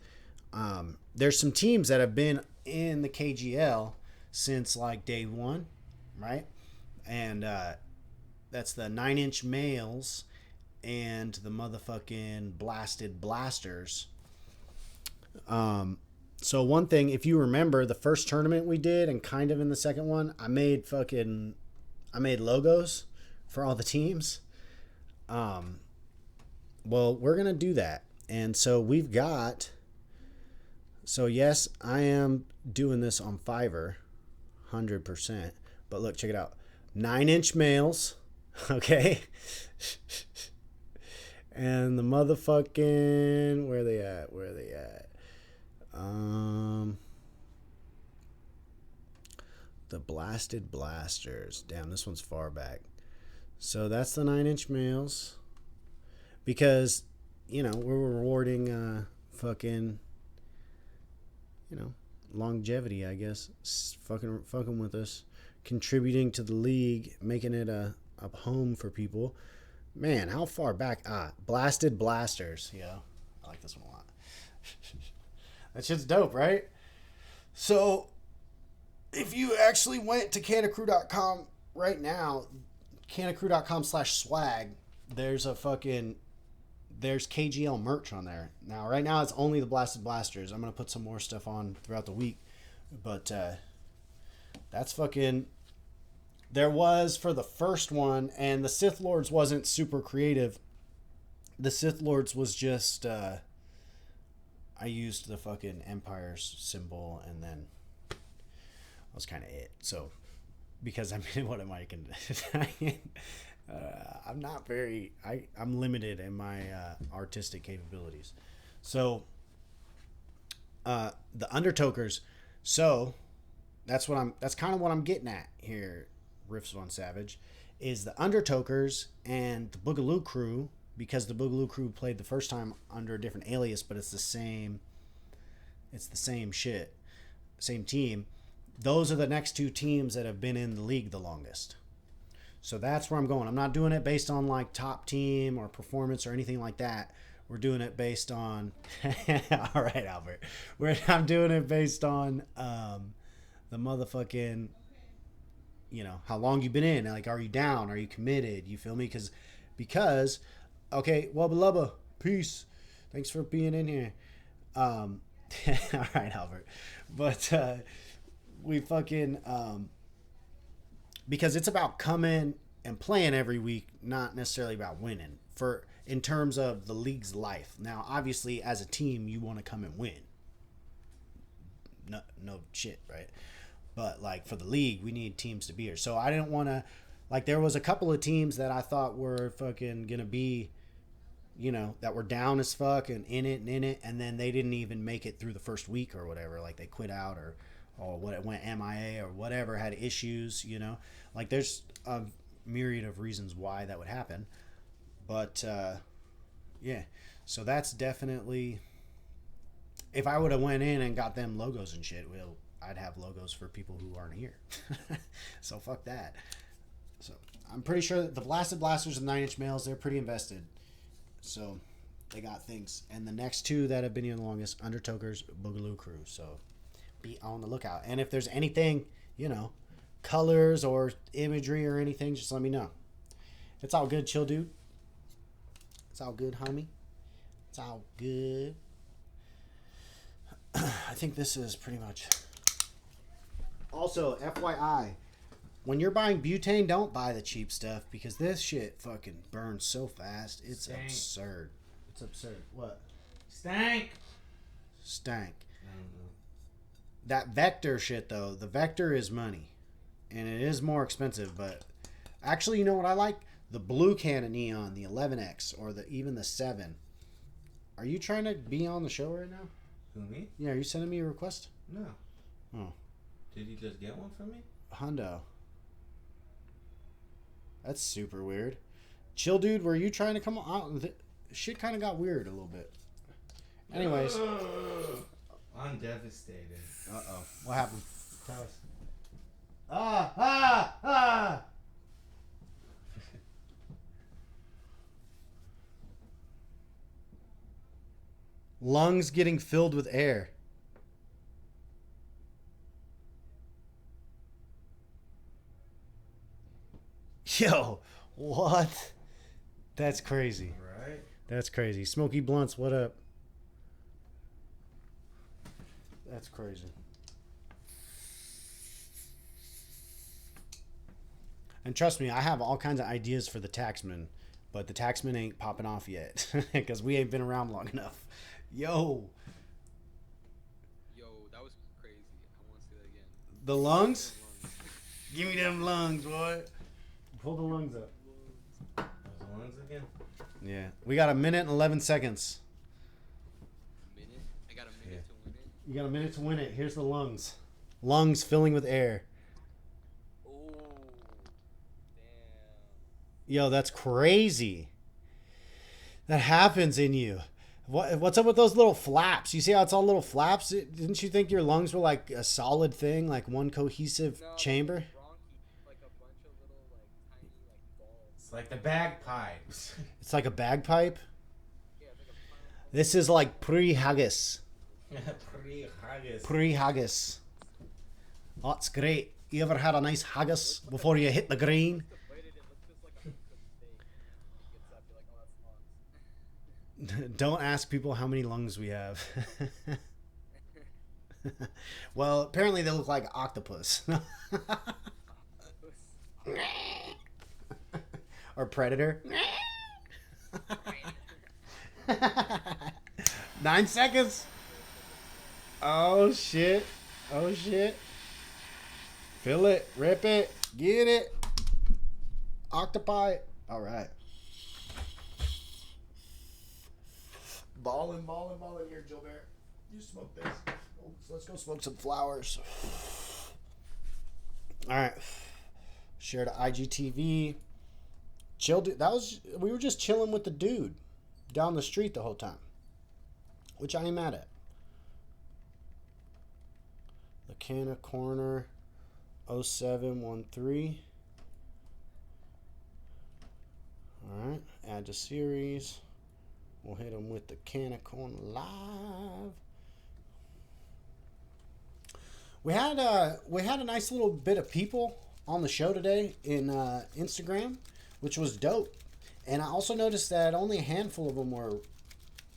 there's some teams that have been in the KGL since like day 1, right? And that's the 9-inch males and the motherfucking blasted blasters. So one thing, if you remember the first tournament we did and kind of in the second one, I made logos for all the teams. Well, we're going to do that. And so we've got, so yes, I am doing this on Fiverr 100%, but look, check it out. 9-inch males. Okay. And the motherfucking, where are they at? The blasted blasters. Damn, this one's far back. So that's the 9-inch males. Because, we're rewarding fucking, longevity, I guess. Fucking with us. Contributing to the league, making it a home for people. Man, how far back? Blasted blasters. Yeah, I like this one a lot. That shit's dope, right? So, if you actually went to kannakrew.com right now, kannakrew.com/swag, there's there's KGL merch on there. Now, right now, it's only the Blasted Blasters. I'm going to put some more stuff on throughout the week. But that's fucking... There was for the first one, and the Sith Lords wasn't super creative. The Sith Lords was just... I used the fucking Empire's symbol, and then that was kind of it. So, because I mean, what am I going to... I'm not very... I'm limited in my artistic capabilities. So, the Undertokers... So, that's kind of what I'm getting at here, Riffs on Savage, is the Undertokers and the Boogaloo Crew, because the Boogaloo Crew played the first time under a different alias, but it's the same shit, same team. Those are the next two teams that have been in the league the longest. So that's where I'm going. I'm not doing it based on like top team or performance or anything like that. We're doing it based on... All right, Albert. I'm doing it based on the motherfucking, how long you've been in. Like, are you down? Are you committed? You feel me? Because, okay, Wubba Lubba, peace. Thanks for being in here. All right, Albert. But we fucking... because it's about coming and playing every week, not necessarily about winning. In terms of the league's life. Now, obviously, as a team, you want to come and win. No shit, right? But, like, for the league, we need teams to be here. So I didn't want to... Like, there was a couple of teams that I thought were fucking going to be, that were down as fuck and in it, and then they didn't even make it through the first week or whatever. Like, they quit out or what, it went MIA or whatever, had issues, Like, there's a myriad of reasons why that would happen. But, yeah. So that's definitely... If I would have went in and got them logos and shit, I'd have logos for people who aren't here. So fuck that. So I'm pretty sure that the Blasted Blasters and 9 Inch Males, they're pretty invested. So they got things. And the next two that have been here the longest, Undertokers, Boogaloo Crew. So be on the lookout. And if there's anything, colors or imagery or anything, just let me know. It's all good, chill dude. It's all good, homie. It's all good. I think this is pretty much... Also, FYI, when you're buying butane, don't buy the cheap stuff because this shit fucking burns so fast. It's Stank. Absurd. It's absurd. What? Stank. Stank. I don't know. That Vector shit, though, the Vector is money. And it is more expensive, but... Actually, you know what I like? The blue can of neon, the 11X, or even the 7. Are you trying to be on the show right now? Who, me? Yeah, are you sending me a request? No. Oh. Did you just get one from me? Hundo. That's super weird. Chill dude, were you trying to come on? Shit kind of got weird a little bit. Anyways. I'm devastated. Uh-oh. What happened? Tell us. Ah! Lungs getting filled with air. Yo, what? That's crazy. Right? That's crazy. Smokey Blunts, what up? That's crazy. And trust me, I have all kinds of ideas for the Taxman, but the Taxman ain't popping off yet because we ain't been around long enough. Yo, that was crazy. I want to see that again. the lungs? Give me them lungs, boy. Pull the lungs up. Those lungs again? Yeah. We got 1 minute and 11 seconds. Minute? I got a minute to win it. You got 1 minute to win it. Here's the lungs. Lungs filling with air. Oh, damn. Yo, that's crazy. That happens in you. What's up with those little flaps? You see how it's all little flaps? Didn't you think your lungs were like a solid thing, like one cohesive chamber? Like a bunch of little, tiny, balls. It's like the bagpipes. It's like a bagpipe. Yeah, it's like a pile. This is like pre-haggis. Pre-haggis. Pre-haggis. Oh, it's great. You ever had a nice haggis before you hit the green? Deflated it looks just like a cooked steak. And he gets up, you're like, oh, that's lungs. Don't ask people how many lungs we have. Well, apparently they look like octopus. Or predator. 9 seconds. Oh shit. Oh shit. Fill it. Rip it. Get it. Octopi. All right. Ballin' here, Gilbert. You smoke this. Oh, let's go smoke some flowers. All right. Share to IGTV. Chilled. We were just chilling with the dude down the street the whole time, which I ain't mad at. The Kanna Korner 0713. All right. Add to series. We'll hit them with the Kanna Korner live. We had a nice little bit of people on the show today in Instagram, which was dope. And I also noticed that only a handful of them were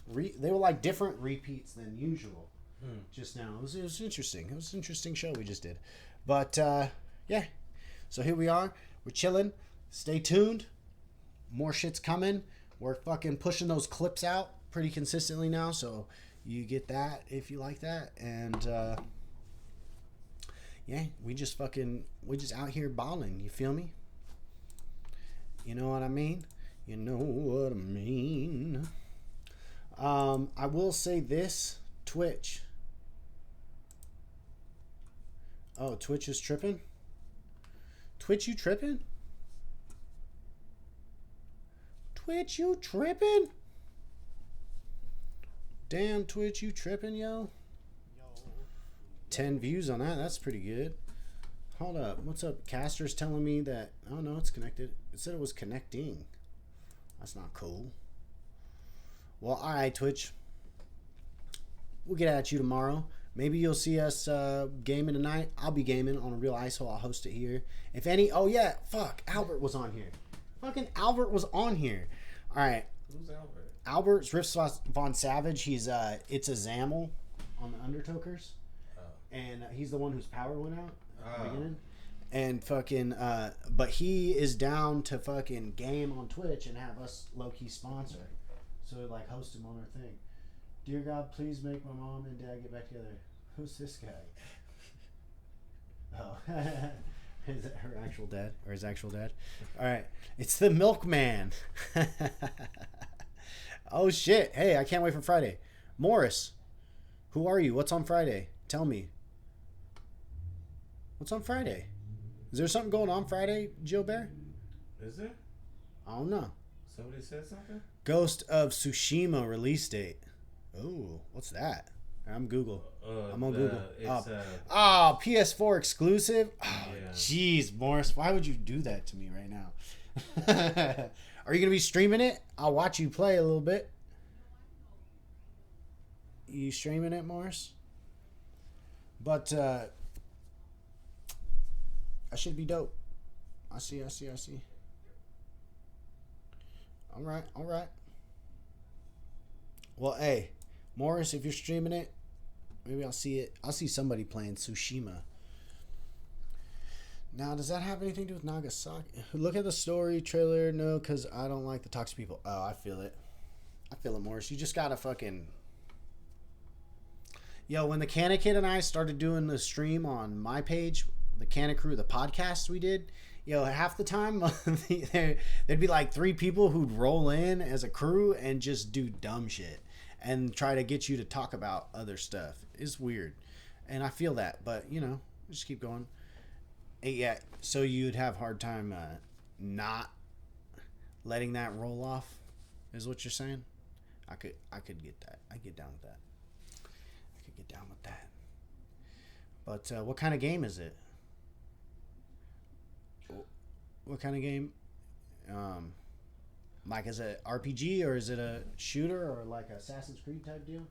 they were like different repeats than usual. Just now, it was interesting. It was an interesting show we just did. But yeah, so here we are. We're chilling. Stay tuned. More shit's coming. We're fucking pushing those clips out pretty consistently now, so you get that if you like that. And yeah, we just out here balling. You feel me? You know what I mean? You know what I mean. I will say this: Twitch. Oh, Twitch is tripping? Twitch, you tripping? Twitch, you tripping? Damn, Twitch, you tripping, yo? 10 views on that. That's pretty good. Hold up. What's up? Caster's telling me that... Oh, no, it's connected. It said it was connecting. That's not cool. Well, all right, Twitch. We'll get at you tomorrow. Maybe you'll see us gaming tonight. I'll be gaming on a real ISO. I'll host it here. If any... Oh, yeah. Fuck. Albert was on here. Fucking Albert was on here. All right. Who's Albert? Albert's Riff Von Savage. He's it's a Zamel on the Undertokers. Oh. And he's the one whose power went out at the Oh. beginning. And fucking but he is down to fucking game on Twitch and have us low-key sponsor. So like host him on our thing. Dear God, please make my mom and dad get back together. Who's this guy? Oh. Is that her actual dad? Or his actual dad? Alright. It's the milkman. Oh shit. Hey, I can't wait for Friday. Morris, who are you? What's on Friday? Tell me. What's on Friday? Is there something going on Friday, Gilbert? Is there? I don't know. Somebody said something? Ghost of Tsushima release date. Oh, what's that? I'm Google. I'm on Google. It's, PS4 exclusive? Oh, Yeah. jeez, Morris. Why would you do that to me right now? Are you going to be streaming it? I'll watch you play a little bit. You streaming it, Morris? But, I should be dope. I see. All right. Well, hey, Morris, if you're streaming it, maybe I'll see it. I'll see somebody playing Tsushima. Now, does that have anything to do with Nagasaki? Look at the story trailer. No, because I don't like the toxic people. Oh, I feel it. Morris. You just gotta fucking... Yo, when the Kanna Kid and I started doing the stream on my page, the Kanna Krew, the podcast we did, yo, half the time there'd be like 3 people who'd roll in as a crew and just do dumb shit and try to get you to talk about other stuff. It's weird. And I feel that, but you know, just keep going. Yeah, so you'd have a hard time not letting that roll off, is what you're saying? I could get that. I get down with that. But what kind of game is it? What kind of game? Like, is it RPG or is it a shooter or like Assassin's Creed type deal?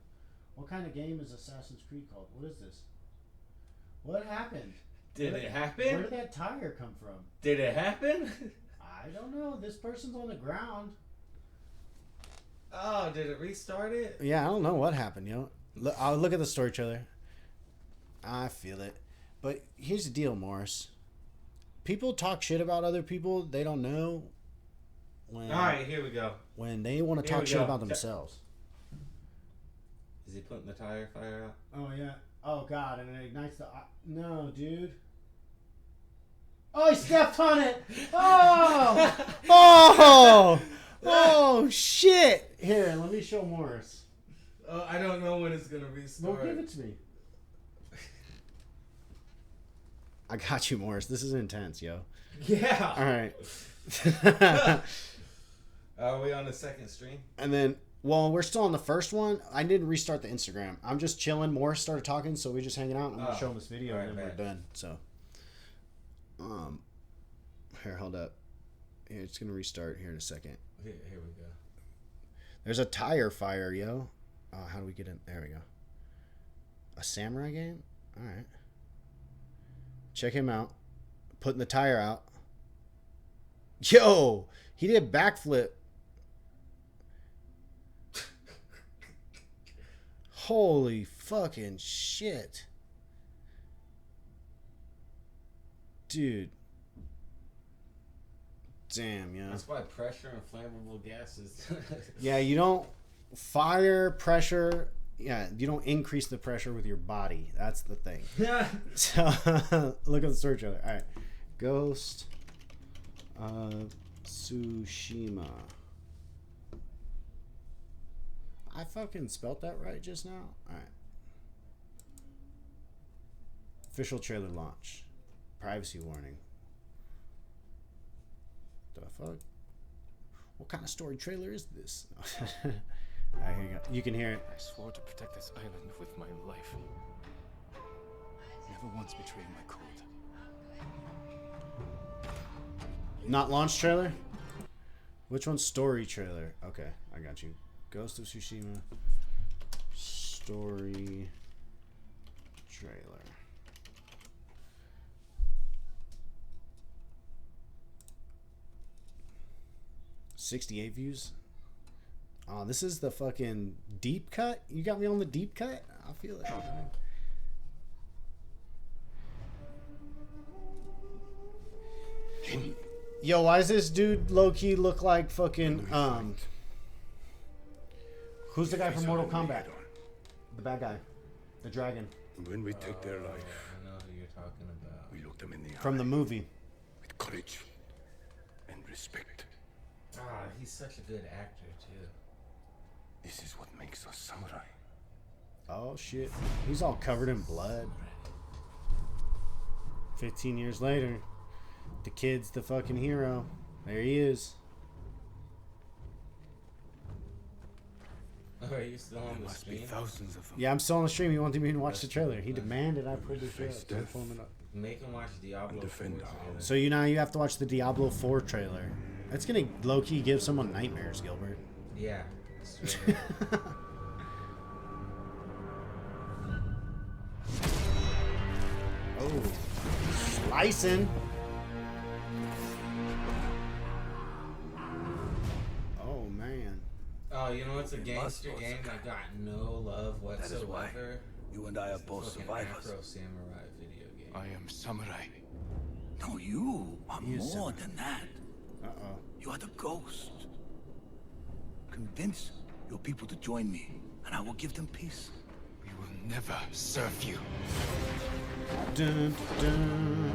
What kind of game is Assassin's Creed called? What is this? What happened? Did it Where happen? did that tire come from? Did it happen? I don't know. This person's on the ground. Oh, did it restart it? Yeah, I don't know what happened, yo. Look at the story trailer. I feel it. But here's the deal, Morris. People talk shit about other people they don't know when, Alright, here we go. when they want to Here talk we shit go. about themselves. Is he putting the tire fire out? Oh, yeah. Oh, God. And it ignites the... No, dude. Oh, he stepped on it! Oh! Oh! Oh, shit! Here, let me show Morris. Oh, I don't know when it's gonna restart. Well, give it to me. I got you, Morris. This is intense, yo. Yeah. All right. Are we on the second stream? And then, well, we're still on the first one. I didn't restart the Instagram. I'm just chilling. Morris started talking, so we just hanging out. I'm gonna show him this video, All right, and then man. we're done. So, here, hold up. Here, it's gonna restart here in a second. Here we go. There's a tire fire, yo. How do we get in? There we go. A samurai game? All right. Check him out. Putting the tire out. Yo! He did a backflip. Holy fucking shit. Dude. Damn, yo. That's why pressure and flammable gases. Yeah, you don't fire pressure. Yeah, you don't increase the pressure with your body. That's the thing. So look at the story trailer. All right, Ghost of Tsushima. I fucking spelt that right just now. All right. Official trailer launch. Privacy warning. The fuck? What kind of story trailer is this? Alright, here you go. You can hear it. I swore to protect this island with my life. Never once betraying my code. Not launch trailer? Which one's story trailer? Okay, I got you. Ghost of Tsushima. Story trailer. $68 views. Oh, this is the fucking deep cut? You got me on the deep cut? I feel it. Yo, why does this dude low-key look like fucking, who's the guy from Mortal Kombat? The bad guy. The dragon. When we take their life, I know who you're talking about. we look them in the From the eye movie. with courage and respect. Ah, he's such a good actor too. This is what makes us samurai. Oh, shit. He's all covered in blood. 15 years later, the kid's the fucking hero. There he is. Oh, are you still on There the must be stream? thousands of them. Yeah, I'm still on the stream. He wanted me to watch the trailer. He demanded I pull the trailer. Face So I'm death. pulling it up. Make him watch Diablo 4 Defend our trailer. So you have to watch the Diablo 4 trailer. That's gonna low-key give someone nightmares, Gilbert. Yeah. straight up. Oh, slicing. Oh man. Oh, you know it's a gangster must game that got no love That is why whatsoever? you and I are It's the both fucking survivors. Afro Samurai video game. I am samurai. No, you are He is more samurai. than that. Uh-oh. You are the ghost. Convince your people to join me, and I will give them peace. We will never serve you. Dun, dun.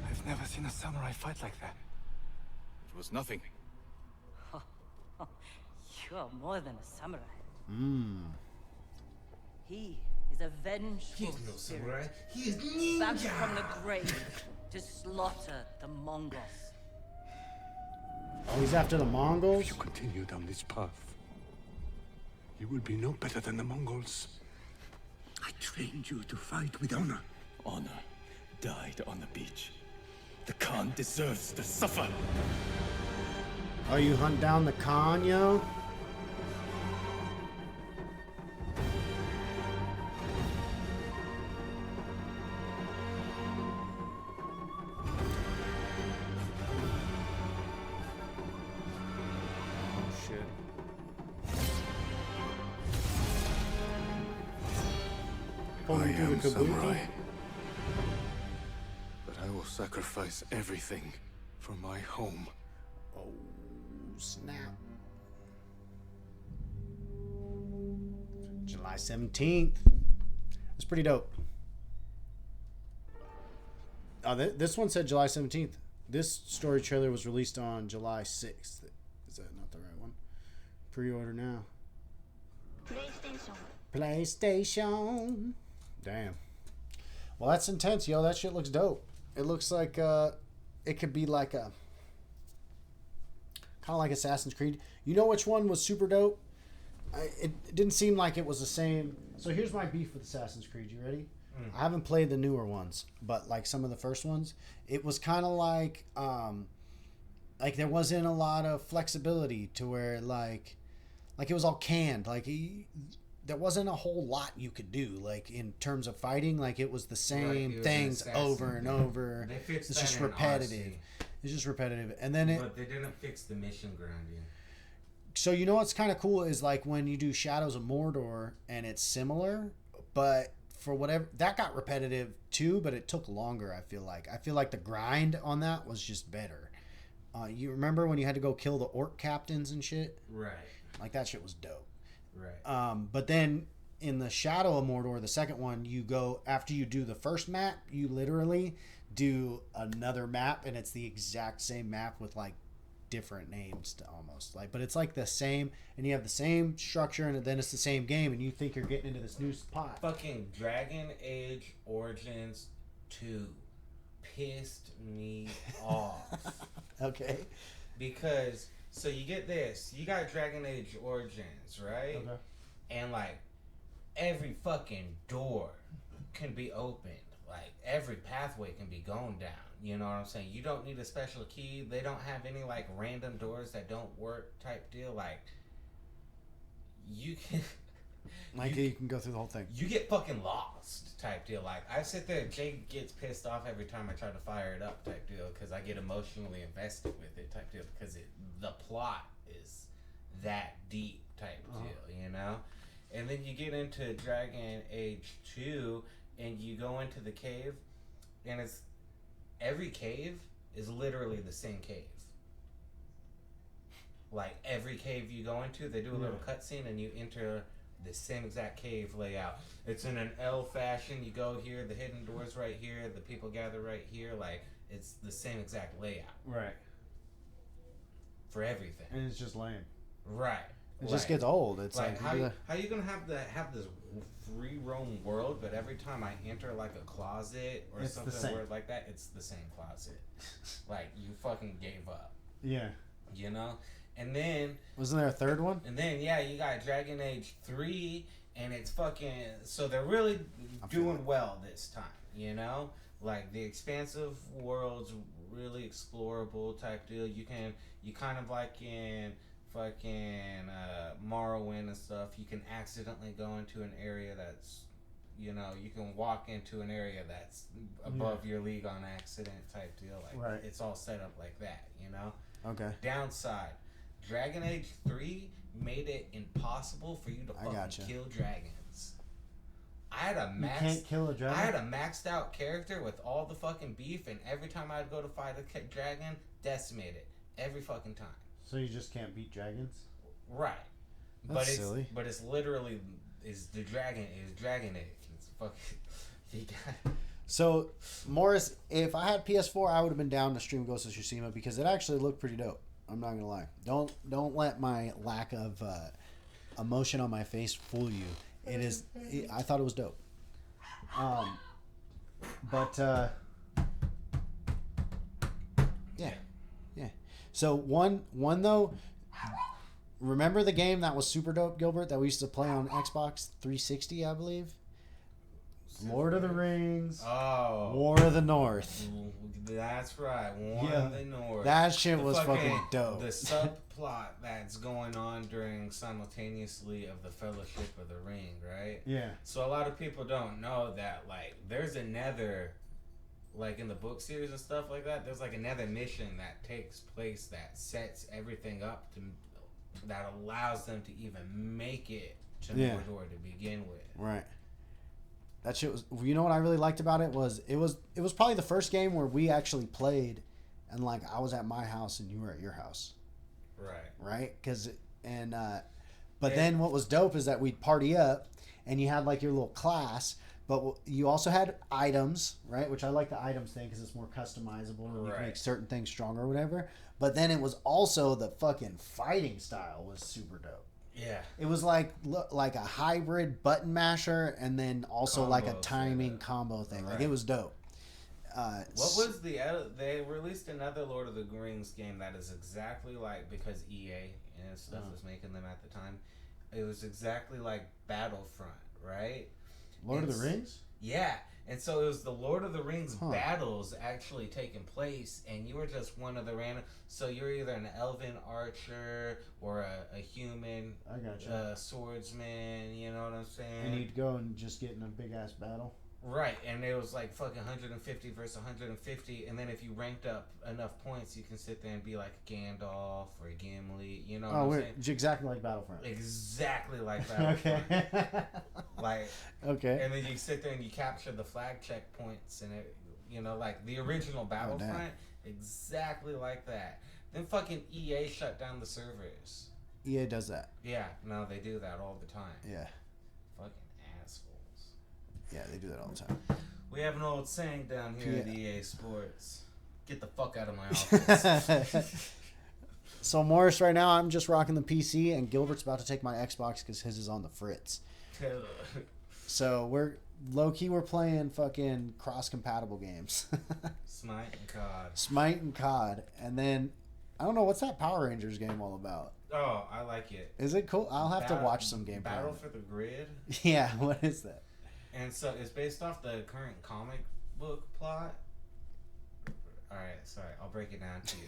I've never seen a samurai fight like that. It was nothing. You're more than a samurai. Mmm. He is a vengeful He's no spirit, samurai. He is back ninja. from the grave to slaughter the Mongols. Oh, he's after the Mongols? If you continue down this path, you will be no better than the Mongols. I trained you to fight with honor. Honor died on the beach. The Khan deserves to suffer. Oh, you hunt down the Khan, yo? pull I me through am the samurai. kabuki. But I will sacrifice everything for my home. Oh, snap. July 17th. It's pretty dope. Oh, this one said July 17th. This story trailer was released on July 6th. Is that not the right one? Pre-order now. PlayStation. Damn. Well, that's intense, yo. That shit looks dope. It looks like it could be like a kind of like Assassin's Creed. You know which one was super dope? It didn't seem like it was the same. So here's my beef with Assassin's Creed. You ready? I haven't played the newer ones, but like some of the first ones, it was kind of like there wasn't a lot of flexibility to where like it was all canned. Like there wasn't a whole lot you could do like in terms of fighting. Like it was the same things over and over. They fixed It's that just in repetitive. RC. It's just repetitive, and then But they didn't fix the mission grinding. So you know what's kind of cool is like when you do Shadows of Mordor and it's similar, but for whatever that got repetitive too, but it took longer. I feel like the grind on that was just better. You remember when you had to go kill the orc captains and shit? Right. Like that shit was dope. Right. But then in the Shadow of Mordor, the second one, you go after you do the first map, you literally do another map, and it's the exact same map with like different names to almost like, but it's like the same, and you have the same structure, and then it's the same game, and you think you're getting into this new spot. Fucking Dragon Age Origins 2 pissed me off. Okay. Because so you get this, you got Dragon Age Origins, right? Okay. And like every fucking door can be opened, like every pathway can be gone down. You know what I'm saying? You don't need a special key. They don't have any like random doors that don't work type deal. Like you can Like you can go through the whole thing. you get fucking lost type deal. Like I sit there, Jake gets pissed off every time I try to fire it up type deal because I get emotionally invested with it type deal because the plot is that deep type deal, you know? And then you get into Dragon Age 2 and you go into the cave and it's every cave is literally the same cave. Like every cave you go into, they do a little cutscene and you enter the same exact cave layout. It's in an L fashion. You go here, the hidden door's right here, the people gather right here. Like it's the same exact layout Right. for everything. And it's just lame. Right. It just gets old. It's like, how you gonna have this free roam world, but every time I enter like a closet or It's the something same. weird like that, it's the same closet. Like you fucking gave up, yeah. you know? And then Wasn't there a third one? yeah, you got Dragon Age 3 and it's fucking so they're really doing well this time, you know? Like the expansive world's really explorable type deal. You kind of like in fucking Morrowind and stuff, you can accidentally go into an area that's, you know, you can walk into an area that's above your league on accident type deal. Like Right. it's all set up like that, you know? Okay. Downside, Dragon Age 3 made it impossible for you to gotcha. fucking kill dragons. I had a You can't kill a dragon? I had a maxed out character with all the fucking beef, and every time I'd go to fight a dragon, decimate it every fucking time. So you just can't beat dragons? Right. That's silly. But it's literally is Dragon Age. It's fucking you got. So, Morris, if I had PS4, I would have been down to stream Ghost of Tsushima because it actually looked pretty dope. I'm not gonna lie. Don't let my lack of emotion on my face fool you. I thought it was dope. But yeah. So one though. Remember the game that was super dope, Gilbert, that we used to play on Xbox 360, I believe? Lord of the Rings. Oh. War of the North. That's right. War of the North. That shit was fucking dope. The subplot that's going on during simultaneously of the Fellowship of the Ring, right? Yeah. So a lot of people don't know that, like, there's another, like in the book series and stuff like that, there's like another mission that takes place that sets everything up that allows them to even make it to Mordor to begin with. Right. That shit was. You know what I really liked about it was it was probably the first game where we actually played, and like I was at my house and you were at your house. Right. Because but then what was dope is that we'd party up, and you had like your little class, but you also had items, right? Which I like the items thing because it's more customizable and you can make certain things stronger or whatever. But then it was also the fucking fighting style was super dope. Yeah. It was like a hybrid button masher and then also Combo, like a timing combo thing. Like it was dope. What was the they released another Lord of the Rings game that is exactly like, because EA and stuff was making them at the time. It was exactly like Battlefront, right? Lord of the Rings? Yeah. And so it was the Lord of the Rings battles actually taking place, and you were just one of the random. So you're either an elven archer or a human swordsman, you know what I'm saying? And you'd go and just get in a big ass battle. Right, and it was like fucking 150 versus 150, and then if you ranked up enough points, you can sit there and be like Gandalf or Gimli, you know what I'm saying? Exactly like Battlefront. Exactly like Battlefront. Okay. And then you sit there and you capture the flag checkpoints, and it, you know, like the original Battlefront, exactly like that. Then fucking EA shut down the servers. EA does that. Yeah, no, they do that all the time. Yeah. Fucking assholes. Yeah, they do that all the time. We have an old saying down here at EA Sports. Get the fuck out of my office. So Morris, right now I'm just rocking the PC, and Gilbert's about to take my Xbox because his is on the fritz. So we're low-key, we're playing fucking cross-compatible games. Smite and COD. Smite and COD. And then, I don't know, what's that Power Rangers game all about? Oh, I like it. Is it cool? I'll have to watch some gameplay. Battle for the Grid? Yeah, what is that? And so it's based off the current comic book plot. Alright, sorry, I'll break it down to you.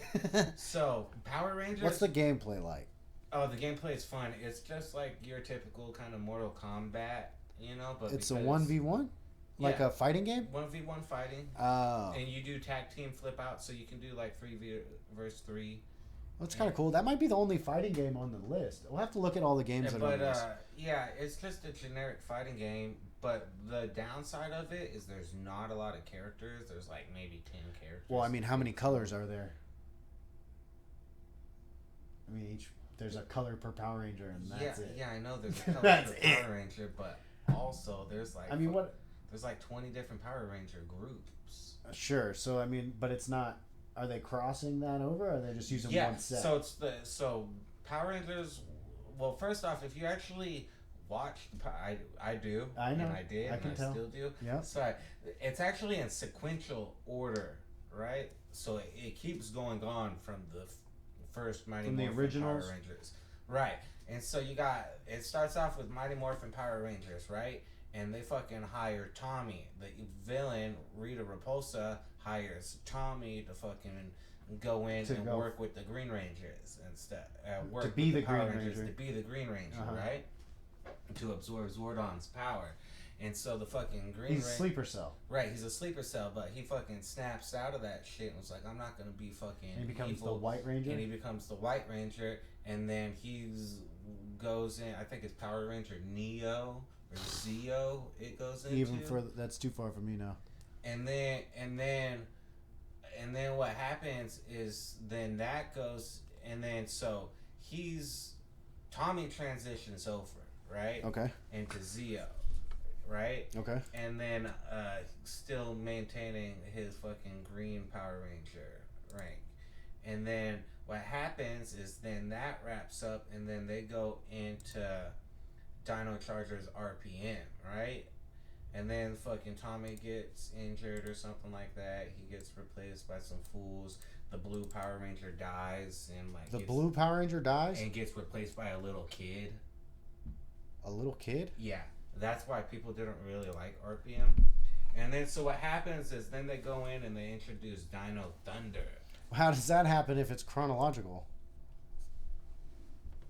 So, Power Rangers... What's the gameplay like? Oh, the gameplay is fun. It's just like your typical kind of Mortal Kombat, you know? But it's a 1v1? Like a fighting game? 1v1 fighting. Oh. And you do tag team flip out, so you can do like 3 versus 3. That's kind of cool. That might be the only fighting game on the list. We'll have to look at all the games that are on the list. Yeah, it's just a generic fighting game, but the downside of it is there's not a lot of characters. There's like maybe 10 characters. Well, I mean, how many colors are there? I mean, there's a color per Power Ranger, and that's it. Yeah, I know there's a color per Power Ranger, but also there's like... I mean, what... There's like 20 different Power Ranger groups. Sure. So, I mean, but it's not... Are they crossing that over, or are they just using one set? So Power Rangers... Well, first off, if you actually watch... I do. I know. And I did, and I still do. Yeah. So it's actually in sequential order, right? So it keeps going on from the first Mighty Morphin originals? Power Rangers. Right. And so you got... It starts off with Mighty Morphin Power Rangers, right? And they fucking hire Tommy. The villain, Rita Repulsa, hires Tommy to fucking go in and work with the Green Rangers and stuff. Work to be with the Power Green Rangers Ranger. to be the Green Ranger, right? To absorb Zordon's power. And so the fucking Green Ranger... He's a sleeper cell. Right, he's a sleeper cell, but he fucking snaps out of that shit and was like, I'm not going to be fucking And he becomes evil. the White Ranger? And he becomes the White Ranger, and then goes in, I think it's Power Ranger Neo... or Zeo, it goes into. Even for that's too far for me now. And then what happens is then that goes, and then so Tommy transitions over, right? Okay. Into Zeo, right? Okay. And then still maintaining his fucking Green Power Ranger rank. And then what happens is then that wraps up, and then they go into Dino Charger's RPM, right? And then fucking Tommy gets injured or something like that. He gets replaced by some fools. The blue Power Ranger dies and like the blue Power Ranger dies and gets replaced by a little kid. A little kid? Yeah, that's why people didn't really like RPM. And then so what happens is then they go in and they introduce Dino Thunder. How does that happen if it's chronological?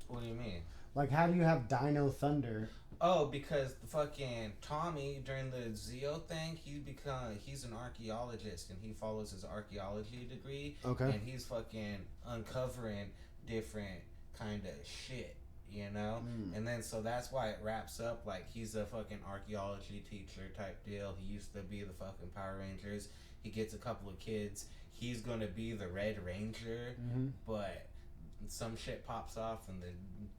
What do you mean? Like, how do you have Dino Thunder? Oh, because the fucking Tommy during the Zeo thing, he's an archaeologist and he follows his archaeology degree. Okay. And he's fucking uncovering different kind of shit, you know? And then so that's why it wraps up like he's a fucking archaeology teacher type deal. He used to be the fucking Power Rangers. He gets a couple of kids. He's gonna be the Red Ranger, but some shit pops off and the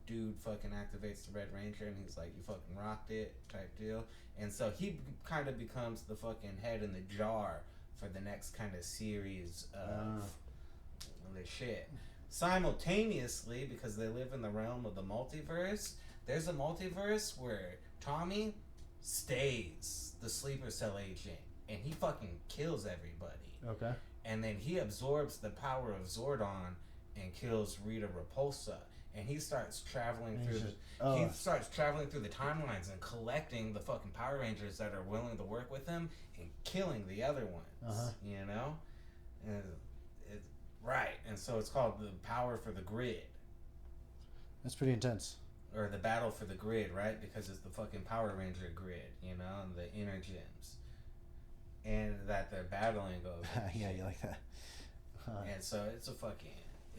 dude fucking activates the Red Ranger and he's like, you fucking rocked it type deal. And so he kind of becomes the fucking head in the jar for the next kind of series of the shit. Simultaneously, because they live in the realm of the multiverse, there's a multiverse where Tommy stays the sleeper cell agent and he fucking kills everybody. Okay. And then he absorbs the power of Zordon and kills Rita Repulsa. And he starts traveling he starts traveling through the timelines and collecting the fucking Power Rangers that are willing to work with him and killing the other ones. You know? And right. And so it's called the Power for the Grid. That's pretty intense. Or the Battle for the Grid, right? Because it's the fucking Power Ranger grid, you know, and the inner gems. And that they're battling over. Yeah, you like that. And so it's a fucking...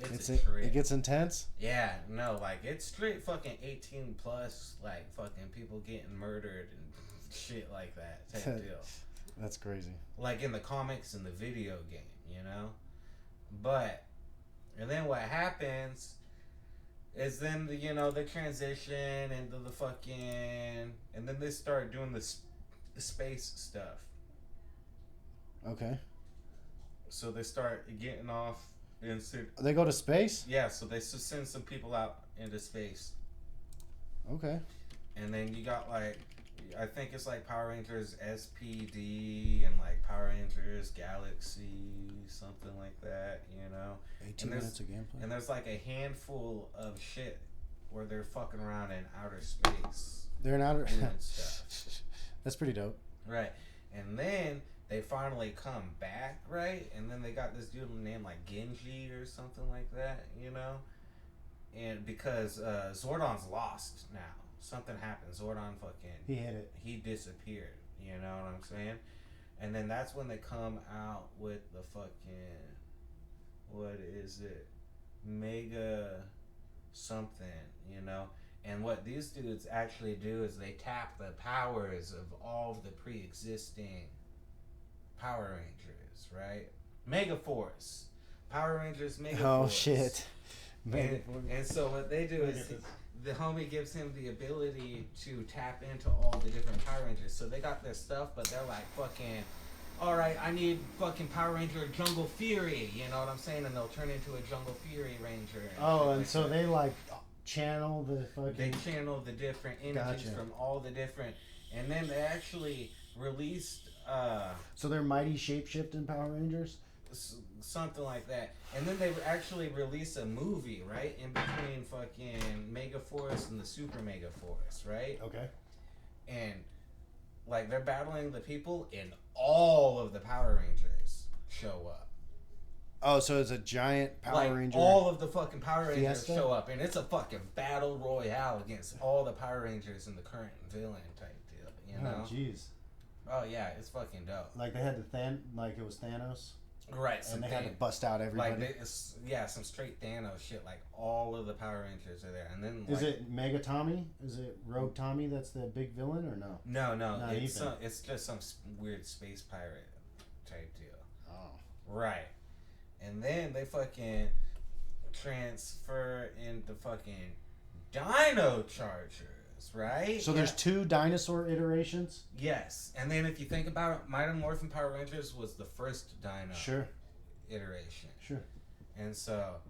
It gets intense? Yeah, no, like, it's straight fucking 18 plus, like, fucking people getting murdered and shit like that type deal. That's crazy. Like in the comics and the video game, you know? But, and then what happens is then, you know, the transition into the fucking, and then they start doing the space stuff. Okay. So they start getting off. They go to space? Yeah, so they send some people out into space. Okay. And then you got like, I think it's like Power Rangers SPD and like Power Rangers Galaxy, something like that, you know? 18 minutes of gameplay? And there's like a handful of shit where they're fucking around in outer space. They're in outer... doing stuff. That's pretty dope. Right. And then... they finally come back, right? And then they got this dude named like Genji or something like that, you know? And because Zordon's lost now. Something happened. Zordon fucking... he hit it. He disappeared. You know what I'm saying? And then that's when they come out with the fucking... what is it? Mega something, you know? And what these dudes actually do is they tap the powers of all of the pre-existing... Power Rangers, right? Mega Force. Power Rangers Mega Force. Oh, shit. And so what they do is the homie gives him the ability to tap into all the different Power Rangers. So they got their stuff, but they're like fucking, all right, I need fucking Power Ranger Jungle Fury. You know what I'm saying? And they'll turn into a Jungle Fury Ranger. And so they like channel the fucking... they channel the different energies from all the different... and then they actually released... so they're mighty shapeshifting Power Rangers? Something like that. And then they actually release a movie, right? In between fucking Mega Force and the Super Mega Force, right? Okay. And, like, they're battling the people and all of the Power Rangers show up. Oh, so it's a giant Power Ranger... all of the fucking Power Rangers Fiesta? show up. And it's a fucking battle royale against all the Power Rangers in the current villain type deal, you know? Oh, jeez. Oh, yeah, it's fucking dope. Like, they had the like, it was Thanos? Right. And they had to bust out everybody? Like, some straight Thanos shit. Like, all of the Power Rangers are there. And then, is it Mega Tommy? Is it Rogue Tommy that's the big villain, or no? No. Not It's just some weird space pirate type deal. Oh. Right. And then they fucking transfer into fucking Dino Chargers. Right? So there's 2 dinosaur iterations? Yes. And then if you think about it, Mighty Morphin Power Rangers was the first Dino iteration. Sure. And so,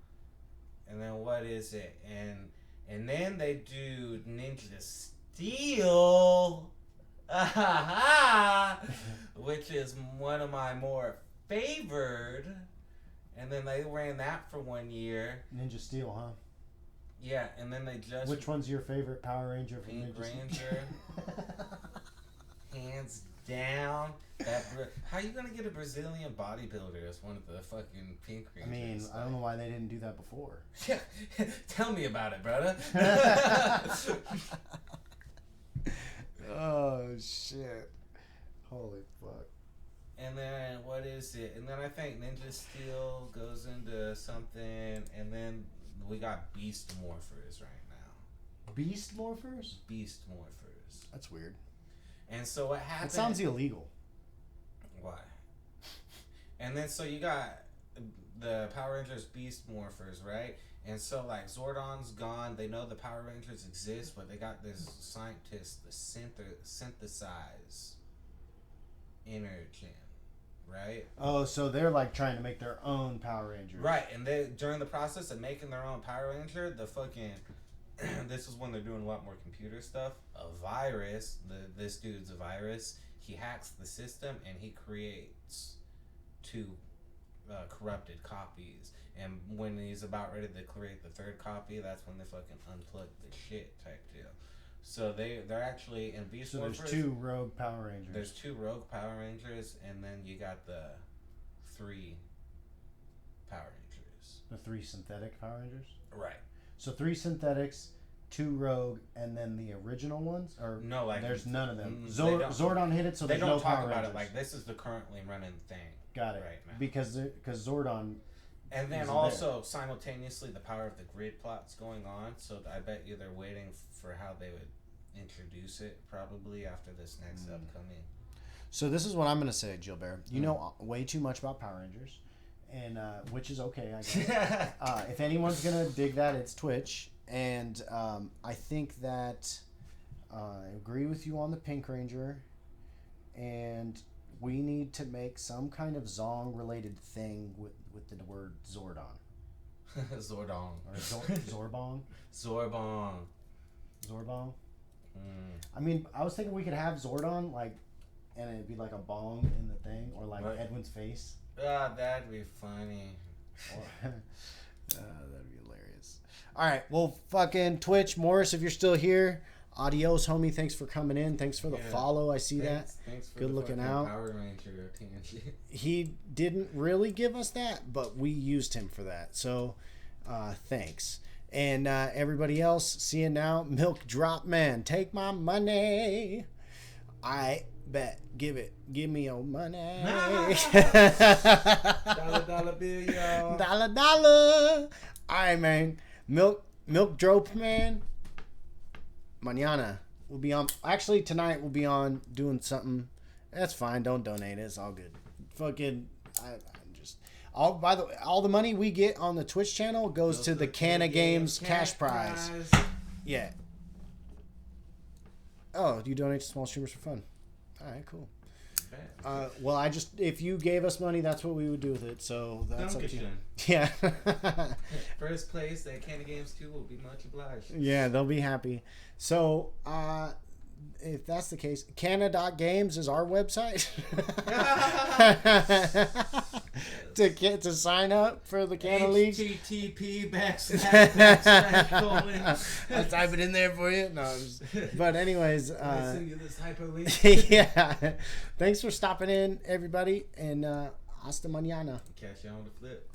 and then what is it? And then they do Ninja Steel, which is one of my more favored. And then they ran that for 1 year. Ninja Steel, huh? Yeah, and then they just... which one's your favorite Power Ranger from Pink Ninja Ranger. Hands down. How are you going to get a Brazilian bodybuilder as one of the fucking Pink Rangers? I mean, I don't know why they didn't do that before. Yeah, tell me about it, brother. Oh, shit. Holy fuck. And then, what is it? And then I think Ninja Steel goes into something, and then... we got Beast Morphers right now, Beast morphers? Beast morphers. That's weird. And so what happened? It sounds illegal. Why? And then so you got the Power Rangers Beast morphers, right? And so like Zordon's gone. They know the Power Rangers exist, but they got this scientist to synthesize energy, right? Oh, so they're like trying to make their own Power Rangers. Right, and they during the process of making their own Power Ranger, the fucking this is when they're doing a lot more computer stuff. A virus, this dude's a virus. He hacks the system and he creates two corrupted copies. And when he's about ready to create the third copy, that's when they fucking unplug the shit type deal. So they're actually in Beast Morphers. So there's 2 rogue Power Rangers. There's 2 rogue Power Rangers, and then you got the 3 Power Rangers. The 3 synthetic Power Rangers? Right. So 3 synthetics, 2 rogue, and then the original ones? Or no, like there's none of them. Zordon hit it, so they there's don't no talk Power about Rangers. it like this is the currently running thing. Got it. Right now. Because Zordon. And then isn't also there. simultaneously the Power of the Grid plot's going on, so I bet you they're waiting for how they would introduce it probably after this next upcoming. So this is what I'm going to say, Gilbert. You know way too much about Power Rangers, and which is okay, I guess. If anyone's going to dig that, it's Twitch. And I think that I agree with you on the Pink Ranger, and we need to make some kind of Zong-related thing with the word Zordon. Zordon. Or Zorbong? Zorbong. Zorbong? I mean, I was thinking we could have Zordon, like, and it'd be like a bong in the thing, or like Edwin's face. Ah, that'd be funny. That'd be hilarious. All right, well, fucking Twitch, Morris, if you're still here, adios, homie. Thanks for coming in. Thanks for the follow. I see that. Thanks for good looking out. Power Ranger tangent. He didn't really give us that, but we used him for that. So, thanks. And everybody else, see you now. Milk Drop Man, take my money. I bet. Give me your money. Dollar bill, y'all. Dollar. All right, man. Milk Drop Man. Mañana we'll be on. Actually, tonight we'll be on doing something. That's fine. Don't donate. It's all good. Fucking. By the way, all the money we get on the Twitch channel goes to the Kanna Games cash prize. Yeah. Oh, you donate to small streamers for fun. All right, cool. Well, if you gave us money, that's what we would do with it. So that's up to you. Yeah. First place at Kanna Games 2 will be much obliged. Yeah, they'll be happy. So, if that's the case, Kanna.games is our website to sign up for the Kanna League. HTTP // I'll type it in there for you. No, but anyways, I send you this hyperlink. Yeah. Thanks for stopping in, everybody, and hasta mañana. Catch you on the flip.